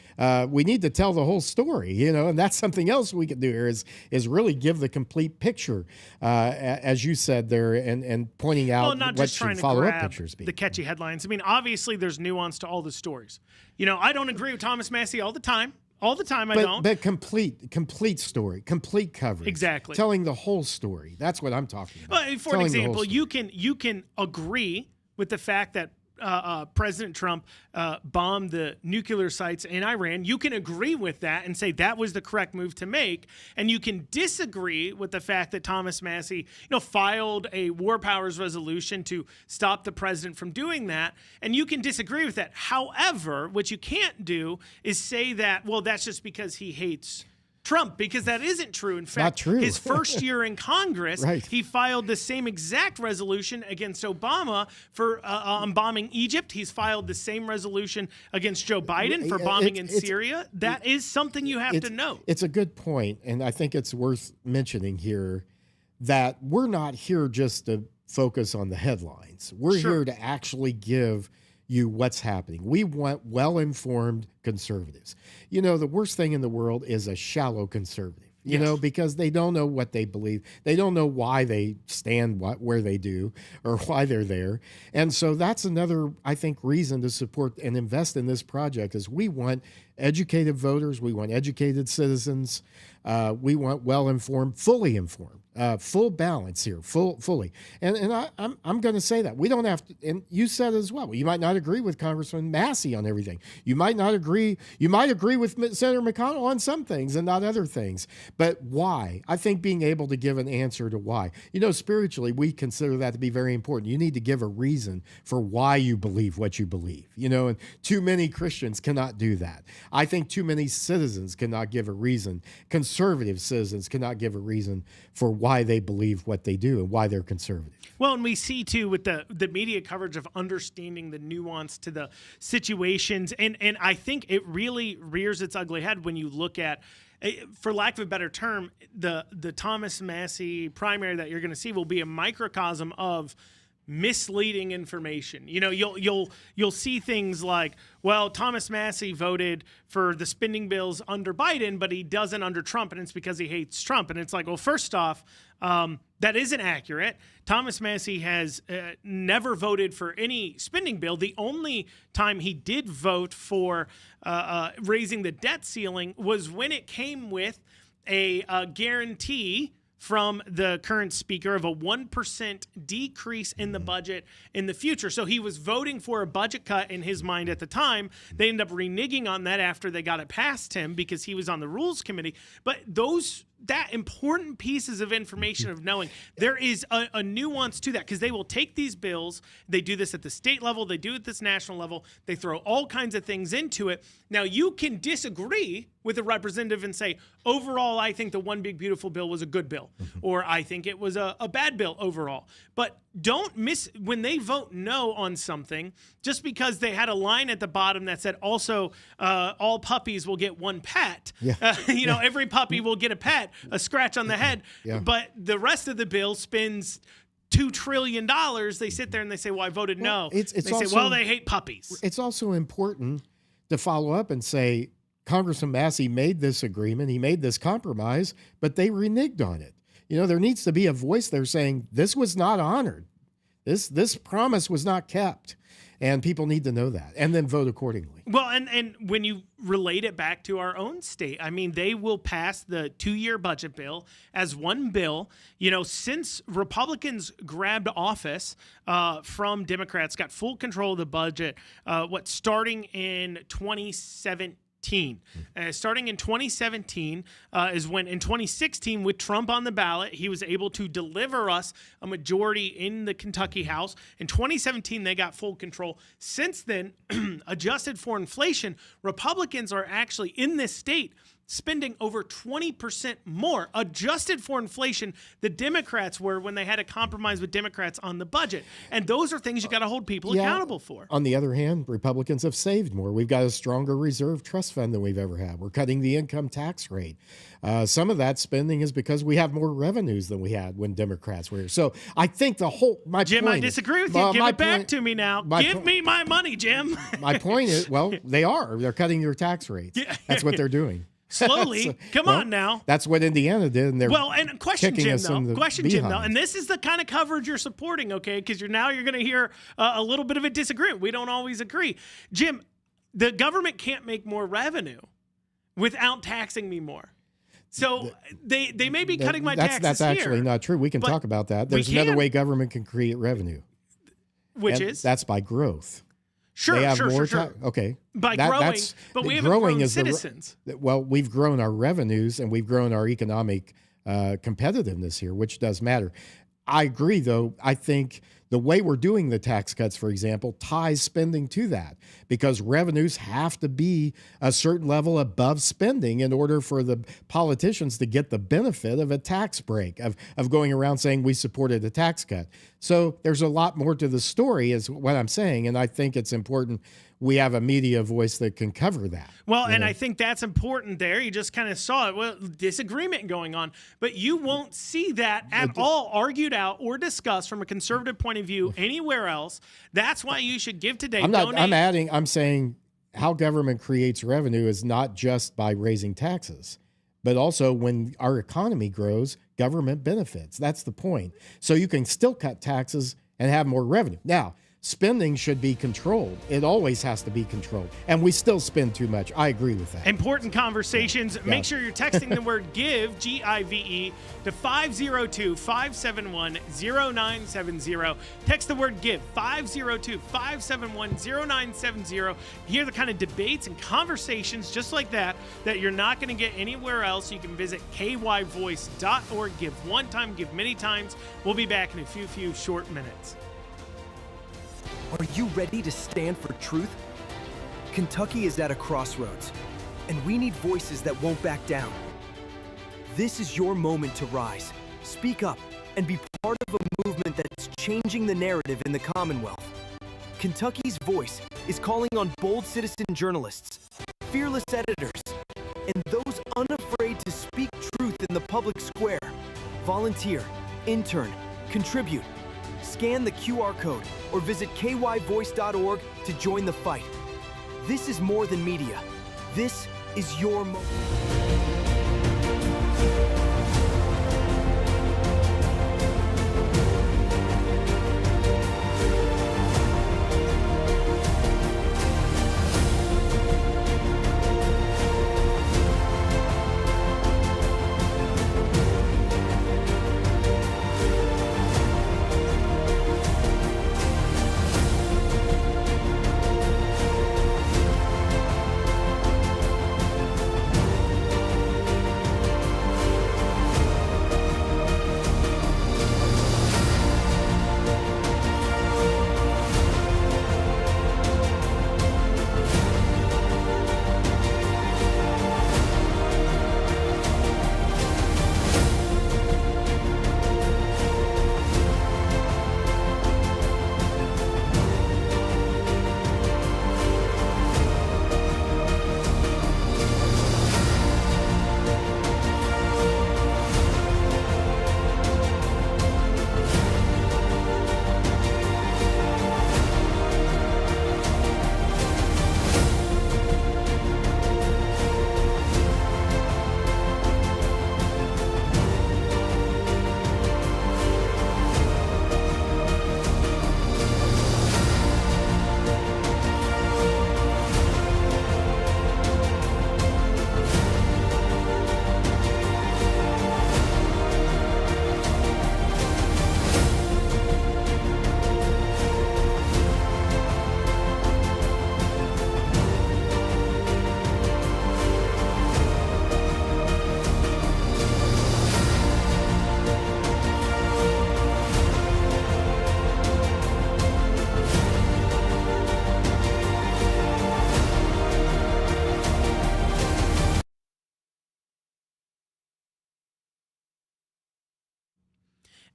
We need to tell the whole story, you know, and that's something else we can do here is really give the complete picture, as you said there, and pointing out not what just trying should to follow-up grab pictures be. the catchy headlines. I mean, obviously there's nuance to all the stories. You know, I don't agree with Thomas Massie all the time. All the time, I don't. But complete story, complete coverage. Exactly. Telling the whole story. That's what I'm talking about. Well, for an example, you can agree with the fact that President Trump bombed the nuclear sites in Iran. You can agree with that and say that was the correct move to make. And you can disagree with the fact that Thomas Massie, filed a war powers resolution to stop the president from doing that. And you can disagree with that. However, what you can't do is say that, well, that's just because he hates Trump, because that isn't true. In fact, Not true. His first year in Congress, Right. he filed the same exact resolution against Obama for bombing Egypt. He's filed the same resolution against Joe Biden for bombing in Syria. That is something you have to know. It's a good point, and I think it's worth mentioning here that we're not here just to focus on the headlines. We're here to actually give you what's happening. We want well-informed conservatives. You know, the worst thing in the world is a shallow conservative, you know, because they don't know what they believe. They don't know why they stand where they do or why they're there. And so that's another, I think, reason to support and invest in this project is we want educated voters. We want educated citizens. We want well-informed, fully informed, full balance here, fully. And I'm going to say that we don't have to. And you said as well. You might not agree with Congressman Massey on everything. You might not agree. You might agree with Senator McConnell on some things and not other things. But why? I think being able to give an answer to why. Spiritually, we consider that to be very important. You need to give a reason for why you believe what you believe. And too many Christians cannot do that. I think too many citizens cannot give a reason. Conservative citizens cannot give a reason for why they believe what they do and why they're conservative. Well, and we see too with the media coverage of understanding the nuance to the situations, and I think it really rears its ugly head when you look at, for lack of a better term, the Thomas Massey primary that you're going to see will be a microcosm of misleading information. You'll see things like, well, Thomas Massey voted for the spending bills under Biden, but he doesn't under Trump, and it's because he hates Trump. And it's like, well, first off, that isn't accurate. Thomas Massey has never voted for any spending bill. The only time he did vote for raising the debt ceiling was when it came with a guarantee from the current speaker of a 1% decrease in the budget in the future. So he was voting for a budget cut in his mind at the time. They ended up reneging on that after they got it past him because he was on the Rules Committee. But that important pieces of information of knowing there is a nuance to that, because they will take these bills, they do this at the state level, they do it at this national level, they throw all kinds of things into it. Now, you can disagree with a representative and say, overall, I think the One Big Beautiful bill was a good bill, or I think it was a bad bill overall. But don't miss when they vote no on something, just because they had a line at the bottom that said also all puppies will get one pet. Yeah. Every puppy will get a pet, a scratch on the head. Yeah. But the rest of the bill spends $2 trillion. They sit there and they say, well, I voted no. They say, well, they hate puppies. It's also important to follow up and say, Congressman Massey made this agreement, he made this compromise, but they reneged on it. There needs to be a voice there saying this was not honored. This promise was not kept. And people need to know that and then vote accordingly. Well, and when you relate it back to our own state, I mean, they will pass the 2-year budget bill as one bill. Since Republicans grabbed office from Democrats, got full control of the budget, starting in 2017. Starting in 2017 is when, in 2016, with Trump on the ballot, he was able to deliver us a majority in the Kentucky House. In 2017, they got full control. Since then, adjusted for inflation, Republicans are actually in this state spending over 20% more, adjusted for inflation, the Democrats were when they had a compromise with Democrats on the budget. And those are things you got to hold people accountable for. On the other hand, Republicans have saved more. We've got a stronger reserve trust fund than we've ever had. We're cutting the income tax rate. Some of that spending is because we have more revenues than we had when Democrats were here. So I think Jim, I disagree with you. Give it back to me now. Give me my money, Jim. My point is, well, they are. They're cutting your tax rates. Yeah. That's what they're doing. Slowly. Come on now. That's what Indiana did. And they're question, Jim, though. And this is the kind of coverage you're supporting, okay? Because you're going to hear a little bit of a disagreement. We don't always agree. Jim, the government can't make more revenue without taxing me more. So they may be cutting my taxes That's actually not true. We can talk about that. There's another way government can create revenue. Which is? That's by growth. Sure. Okay. By growing, but we haven't grown citizens. We've grown our revenues and we've grown our economic competitiveness here, which does matter. I agree, though. I think the way we're doing the tax cuts, for example, ties spending to that, because revenues have to be a certain level above spending in order for the politicians to get the benefit of a tax break, of going around saying we supported a tax cut. So there's a lot more to the story is what I'm saying, and I think it's important we have a media voice that can cover that. Well, and I think that's important there. You just kind of saw it. Well, disagreement going on. But you won't see that at all argued out or discussed from a conservative point of view anywhere else. That's why you should give today. I'm saying how government creates revenue is not just by raising taxes, but also when our economy grows, government benefits. That's the point. So you can still cut taxes and have more revenue. Now, spending should be controlled. It always has to be controlled. And we still spend too much. I agree with that. Important conversations. Make sure you're texting the word GIVE, G-I-V-E, to 502-571-0970. Text the word GIVE, 502-571-0970. Hear the kind of debates and conversations just like that you're not going to get anywhere else. You can visit kyvoice.org. Give one time, give many times. We'll be back in a few short minutes. Are you ready to stand for truth? Kentucky is at a crossroads, and we need voices that won't back down. This is your moment to rise, speak up, and be part of a movement that's changing the narrative in the Commonwealth. Kentucky's Voice is calling on bold citizen journalists, fearless editors, and those unafraid to speak truth in the public square. Volunteer, intern, contribute. Scan the QR code or visit kyvoice.org to join the fight. This is more than media. This is your moment.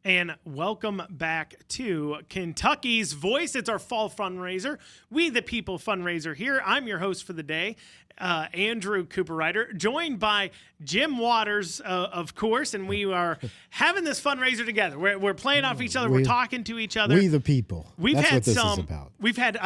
And welcome back to Kentucky's Voice. It's our fall fundraiser. We the People fundraiser here. I'm your host for the day, Andrew Cooper Ryder, joined by Jim Waters, of course, and we are having this fundraiser together. We're playing off each other. We're talking to each other. We the people. That's what this is about. We've had,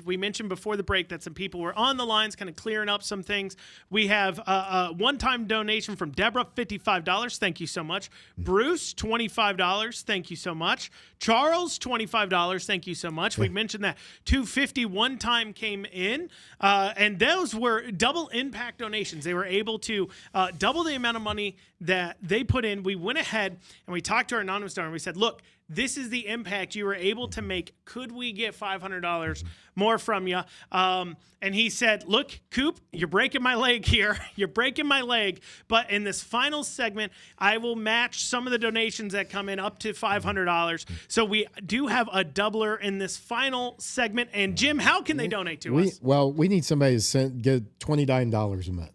we mentioned before the break that some people were on the lines kind of clearing up some things. We have a one-time donation from Deborah, $55. Thank you so much. Bruce, $25. Thank you so much. Charles, $25. Thank you so much. We mentioned that $250 one time came in, and those were double impact donations. They were able to double the amount of money that they put in. We went ahead and we talked to our anonymous donor. We said, look, this is the impact you were able to make. Could we get $500 more from you? And he said, look, Coop, you're breaking my leg here. You're breaking my leg. But in this final segment, I will match some of the donations that come in up to $500. So we do have a doubler in this final segment. And Jim, how can they donate to us? Well, we need somebody to get $29 a month.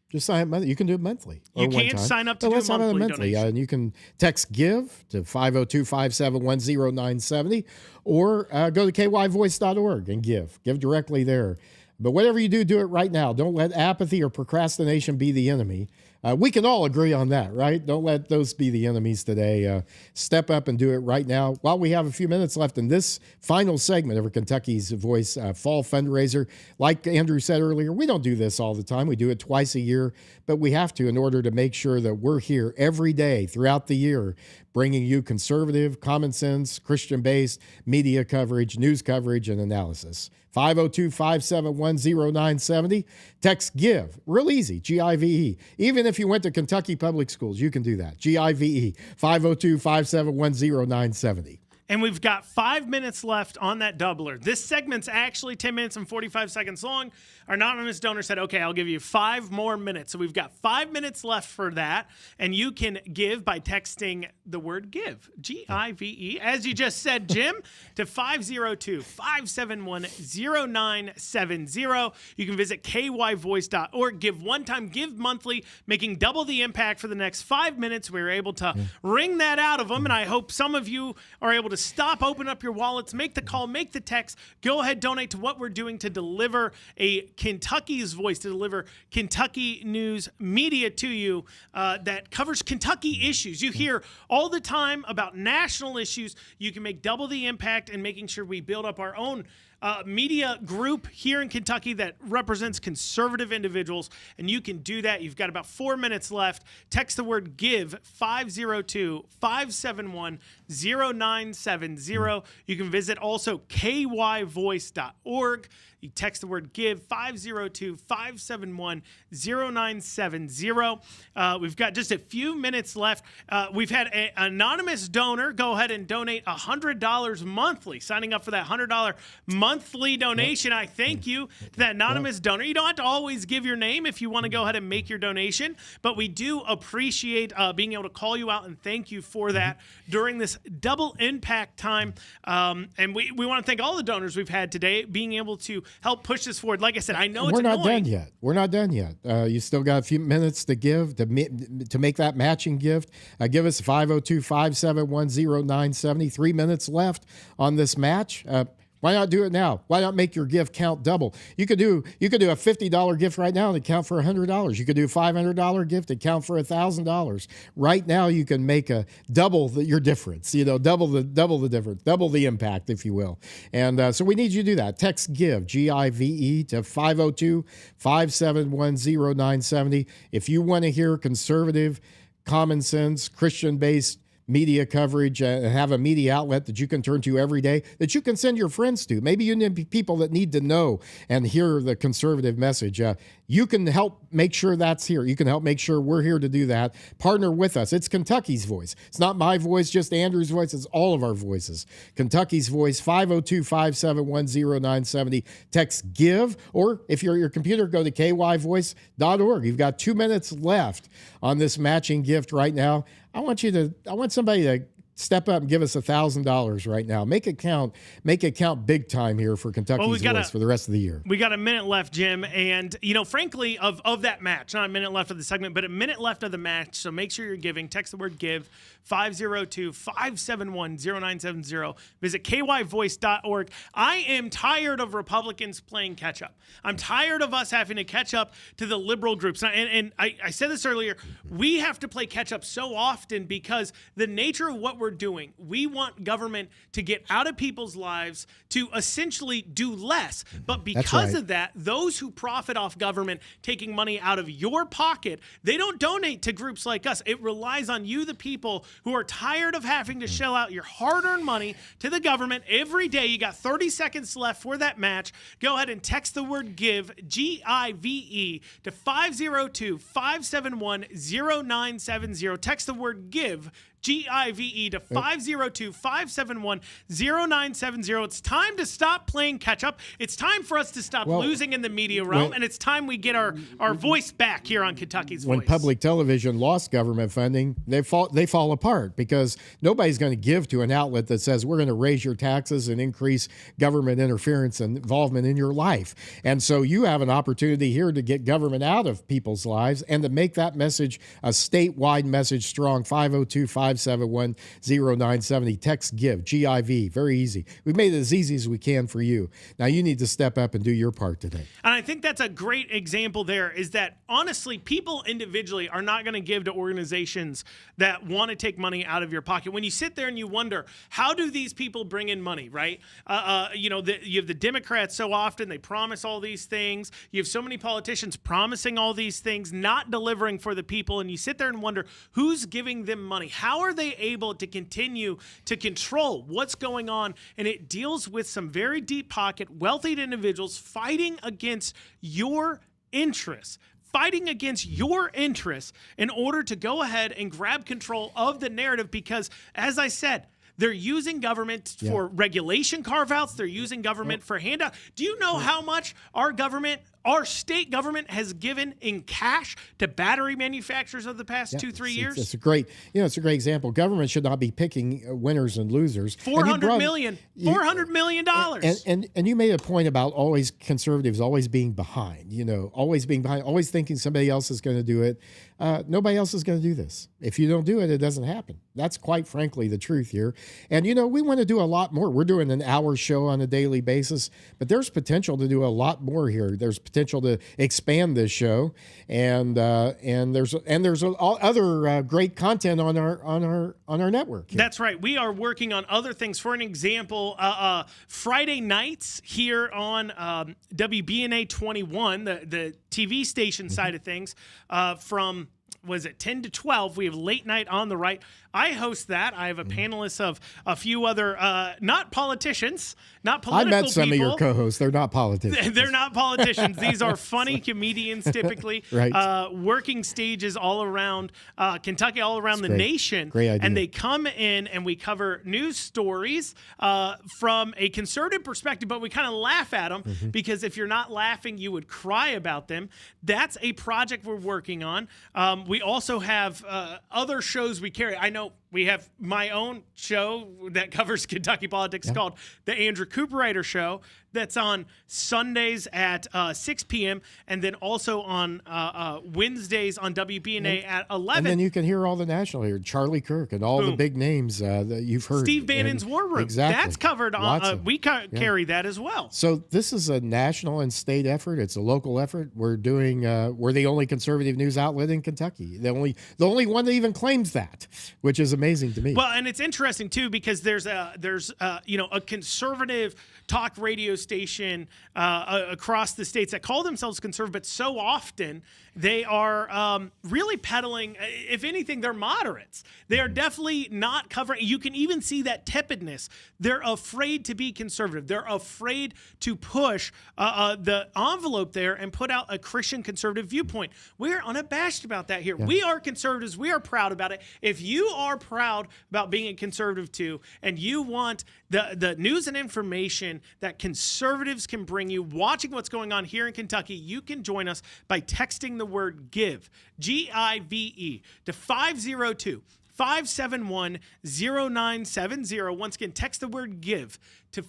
Just sign up monthly. You can do it monthly. You can sign up to do a monthly donation. And you can text GIVE to 502-571-0970 or go to kyvoice.org and give. Give directly there. But whatever you do, do it right now. Don't let apathy or procrastination be the enemy. We can all agree on that, right? Don't let those be the enemies today. Step up and do it right now. While we have a few minutes left in this final segment of our Kentucky's Voice Fall Fundraiser, like Andrew said earlier, we don't do this all the time. We do it twice a year, but we have to in order to make sure that we're here every day throughout the year bringing you conservative, common sense, Christian-based media coverage, news coverage, and analysis. 502-571-0970. Text GIVE. Real easy, GIVE. Even if you went to Kentucky Public Schools, you can do that. GIVE. 502-571-0970. And we've got 5 minutes left on that doubler. This segment's actually 10 minutes and 45 seconds long. Our anonymous donor said, okay, I'll give you 5 more minutes. So we've got 5 minutes left for that. And you can give by texting the word GIVE, G-I-V-E, as you just said, Jim, to 502-571-0970. You can visit kyvoice.org. Give one time, give monthly, making double the impact for the next 5 minutes. We were able to wring that out of them. And I hope some of you are able to stop, open up your wallets, make the call, make the text, go ahead, donate to what we're doing to deliver a Kentucky's voice, to deliver Kentucky news media to you that covers Kentucky issues. You hear all the time about national issues. You can make double the impact in making sure we build up our own media group here in Kentucky that represents conservative individuals, and you can do that. You've got about 4 minutes left. Text the word GIVE, 502-571-0970. You can visit also kyvoice.org. You text the word GIVE, 502-571-0970. We've got just a few minutes left. We've had an anonymous donor go ahead and donate $100 monthly, signing up for that $100 monthly donation. I thank you to that anonymous donor. You don't have to always give your name if you want to go ahead and make your donation, but we do appreciate being able to call you out and thank you for that during this double impact time. And we want to thank all the donors we've had today, being able to help push this forward. Like I said, I know it's annoying. We're not done yet. You still got a few minutes to give, to make that matching gift. Give us 502-571-0970. 3 minutes left on this match. Why not do it now? Why not make your gift count double? You could do a $50 gift right now and count for $100. You could do a $500 gift and count for $1,000. Right now, you can make a double your difference. Double the difference, double the impact, if you will. And so we need you to do that. Text GIVE, G-I-V-E, to 502-571-0970. If you want to hear conservative, common sense, Christian-based media coverage, have a media outlet that you can turn to every day, that you can send your friends to. Maybe you need people that need to know and hear the conservative message. You can help make sure that's here. You can help make sure we're here to do that. Partner with us. It's Kentucky's voice. It's not my voice, just Andrew's voice. It's all of our voices. Kentucky's voice, 502-571-0970. Text GIVE, or if you're at your computer, go to kyvoice.org. You've got 2 minutes left on this matching gift right now. I want somebody to step up and give us $1,000 right now. Make it count big time here for Kentucky's voice for the rest of the year. We got a minute left, Jim. And, frankly, of that match, not a minute left of the segment, but a minute left of the match. So make sure you're giving. Text the word GIVE, 502-571-0970. Visit kyvoice.org. I am tired of Republicans playing catch up. I'm tired of us having to catch up to the liberal groups. And I said this earlier. We have to play catch up so often because the nature of what we're doing, we want government to get out of people's lives, to essentially do less. But because of that, those who profit off government taking money out of your pocket, they don't donate to groups like us. It relies on you, the people, who are tired of having to shell out your hard-earned money to the government every day. You got 30 seconds left for that match. Go ahead and text the word GIVE, G-I-V-E, to 502-571-0970. Text the word GIVE, G-I-V-E, to 502-571-0970. It's time to stop playing catch-up. It's time for us to stop losing in the media realm, and it's time we get our voice back here on Kentucky's Voice. When public television lost government funding, they fall apart because nobody's going to give to an outlet that says we're going to raise your taxes and increase government interference and involvement in your life. And so you have an opportunity here to get government out of people's lives and to make that message a statewide message strong. 502-571-0970. Text GIVE, G-I-V. Very easy. We've made it as easy as we can for you. Now you need to step up and do your part today. And I think that's a great example there, is that honestly, people individually are not going to give to organizations that want to take money out of your pocket. When you sit there and you wonder, how do these people bring in money, right? You have the Democrats so often, they promise all these things. You have so many politicians promising all these things, not delivering for the people. And you sit there and wonder, who's giving them money? How how are they able to continue to control what's going on? And it deals with some very deep pocket, wealthy individuals fighting against your interests. Fighting against your interests in order to go ahead and grab control of the narrative because, as I said, they're using government for regulation carve-outs. They're using government for handout. Do you know how much our state government has given in cash to battery manufacturers over the past 2-3 years? It's a great example. Government should not be picking winners and losers. $400 million dollars. And you made a point about conservatives always being behind. Always thinking somebody else is going to do it. Nobody else is going to do this. If you don't do it, it doesn't happen. That's quite frankly the truth here. And we want to do a lot more. We're doing an hour show on a daily basis, but there's potential to do a lot more here. There's potential to expand this show, and there's other great content on our network here. That's right. We are working on other things. For an example, Friday nights here on WBNA 21, the TV station side of things, from 10 to 12, we have Late Night on the Right. I host that. I have a panelist of a few other, not politicians, not political people. I met some of your co-hosts. They're not politicians. They're not politicians. These are funny comedians typically, right. Working stages all around Kentucky, all around the nation. Great idea. And they come in and we cover news stories from a conservative perspective, but we kind of laugh at them because if you're not laughing, you would cry about them. That's a project we're working on. We also have other shows we carry. I know we have my own show that covers Kentucky politics called The Andrew Cooperator Show. That's on Sundays at 6 p.m. and then also on Wednesdays on WBNA at 11. And then you can hear all the national here, Charlie Kirk and all the big names that you've heard. Steve Bannon's War Room. Exactly. That's covered on, we carry that as well. So this is a national and state effort. It's a local effort. We're the only conservative news outlet in Kentucky. The only one that even claims that, which is amazing to me. Well, and it's interesting too because there's a conservative talk radio station across the states that call themselves conservative, but so often they are really peddling. If anything, they're moderates. They are definitely not covering. You can even see that tepidness. They're afraid to be conservative. They're afraid to push the envelope there and put out a Christian conservative viewpoint. We're unabashed about that here. Yeah. We are conservatives. We are proud about it. If you are proud about being a conservative too, and you want the news and information that conservatives can bring you, watching what's going on here in Kentucky, you can join us by texting the word GIVE, GIVE, to 502-571-0970. Once again, text the word GIVE to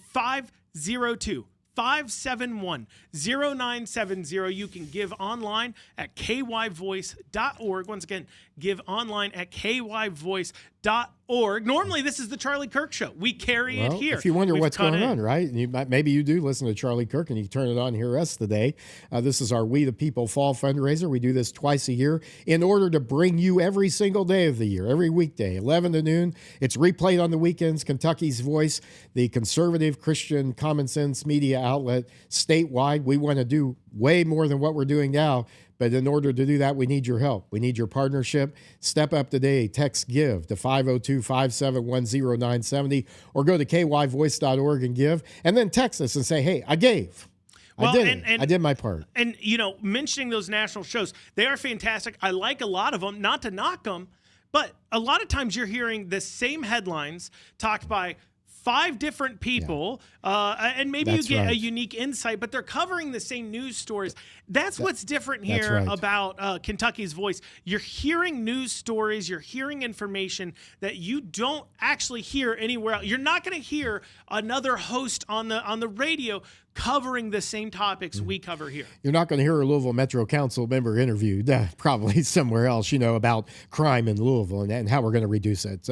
502-571-0970. You can give online at kyvoice.org. Once again, give online at kyvoice.org. Normally, this is the Charlie Kirk Show. We carry it here. If you wonder what's going on, right? Maybe you do listen to Charlie Kirk and you turn it on and hear us today. This is our We the People Fall Fundraiser. We do this twice a year in order to bring you every single day of the year, every weekday, 11 to noon. It's replayed on the weekends. Kentucky's Voice, the conservative Christian common sense media outlet statewide. We want to do way more than what we're doing now. But in order to do that, we need your help. We need your partnership. Step up today. Text GIVE to 502-571-0970 or go to kyvoice.org and give. And then text us and say, hey, I gave. I did my part. And, mentioning those national shows, they are fantastic. I like a lot of them, not to knock them, but a lot of times you're hearing the same headlines talked by 5 different people, and maybe you get a unique insight, but they're covering the same news stories. That's what's different here about Kentucky's Voice. You're hearing news stories, you're hearing information that you don't actually hear anywhere else. You're not going to hear another host on the radio covering the same topics we cover here. You're not going to hear a Louisville Metro Council member interviewed, probably somewhere else, about crime in Louisville and how we're going to reduce it.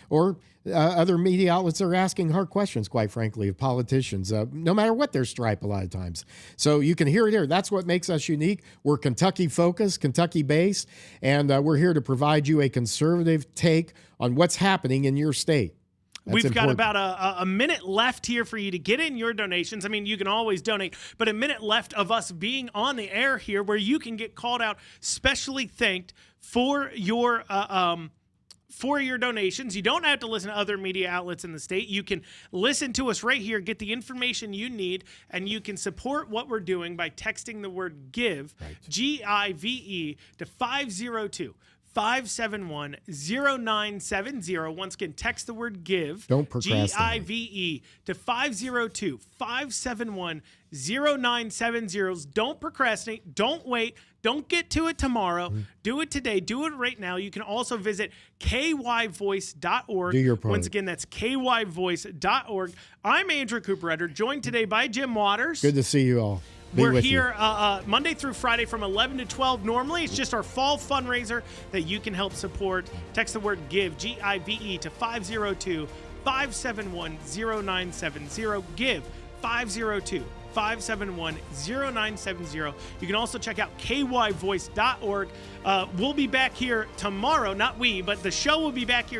Or other media outlets are asking hard questions, quite frankly, of politicians, no matter what their stripe a lot of times. So you can hear it here. That's what makes us unique. We're Kentucky-focused, Kentucky-based, and we're here to provide you a conservative take on what's happening in your state. We've got about a minute left here for you to get in your donations. I mean, you can always donate, but a minute left of us being on the air here where you can get called out, specially thanked for your for your donations. You don't have to listen to other media outlets in the state. You can listen to us right here, get the information you need, and you can support what we're doing by texting the word GIVE, GIVE, to 502-571-0970. Once again, text the word GIVE, Don't procrastinate. GIVE, to 502-571-0970. Don't procrastinate. Don't wait. Don't get to it tomorrow. Do it today. Do it right now. You can also visit kyvoice.org. Do your part. Once again, that's kyvoice.org. I'm Andrew Cooper-Edder, joined today by Jim Waters. Good to see you all. Be We're with here Monday through Friday from 11 to 12. Normally, it's just our fall fundraiser that you can help support. Text the word GIVE, GIVE, to 502-571-0970. GIVE, 502-571-0970. You can also check out kyvoice.org. We'll be back here tomorrow. Not we, but the show will be back here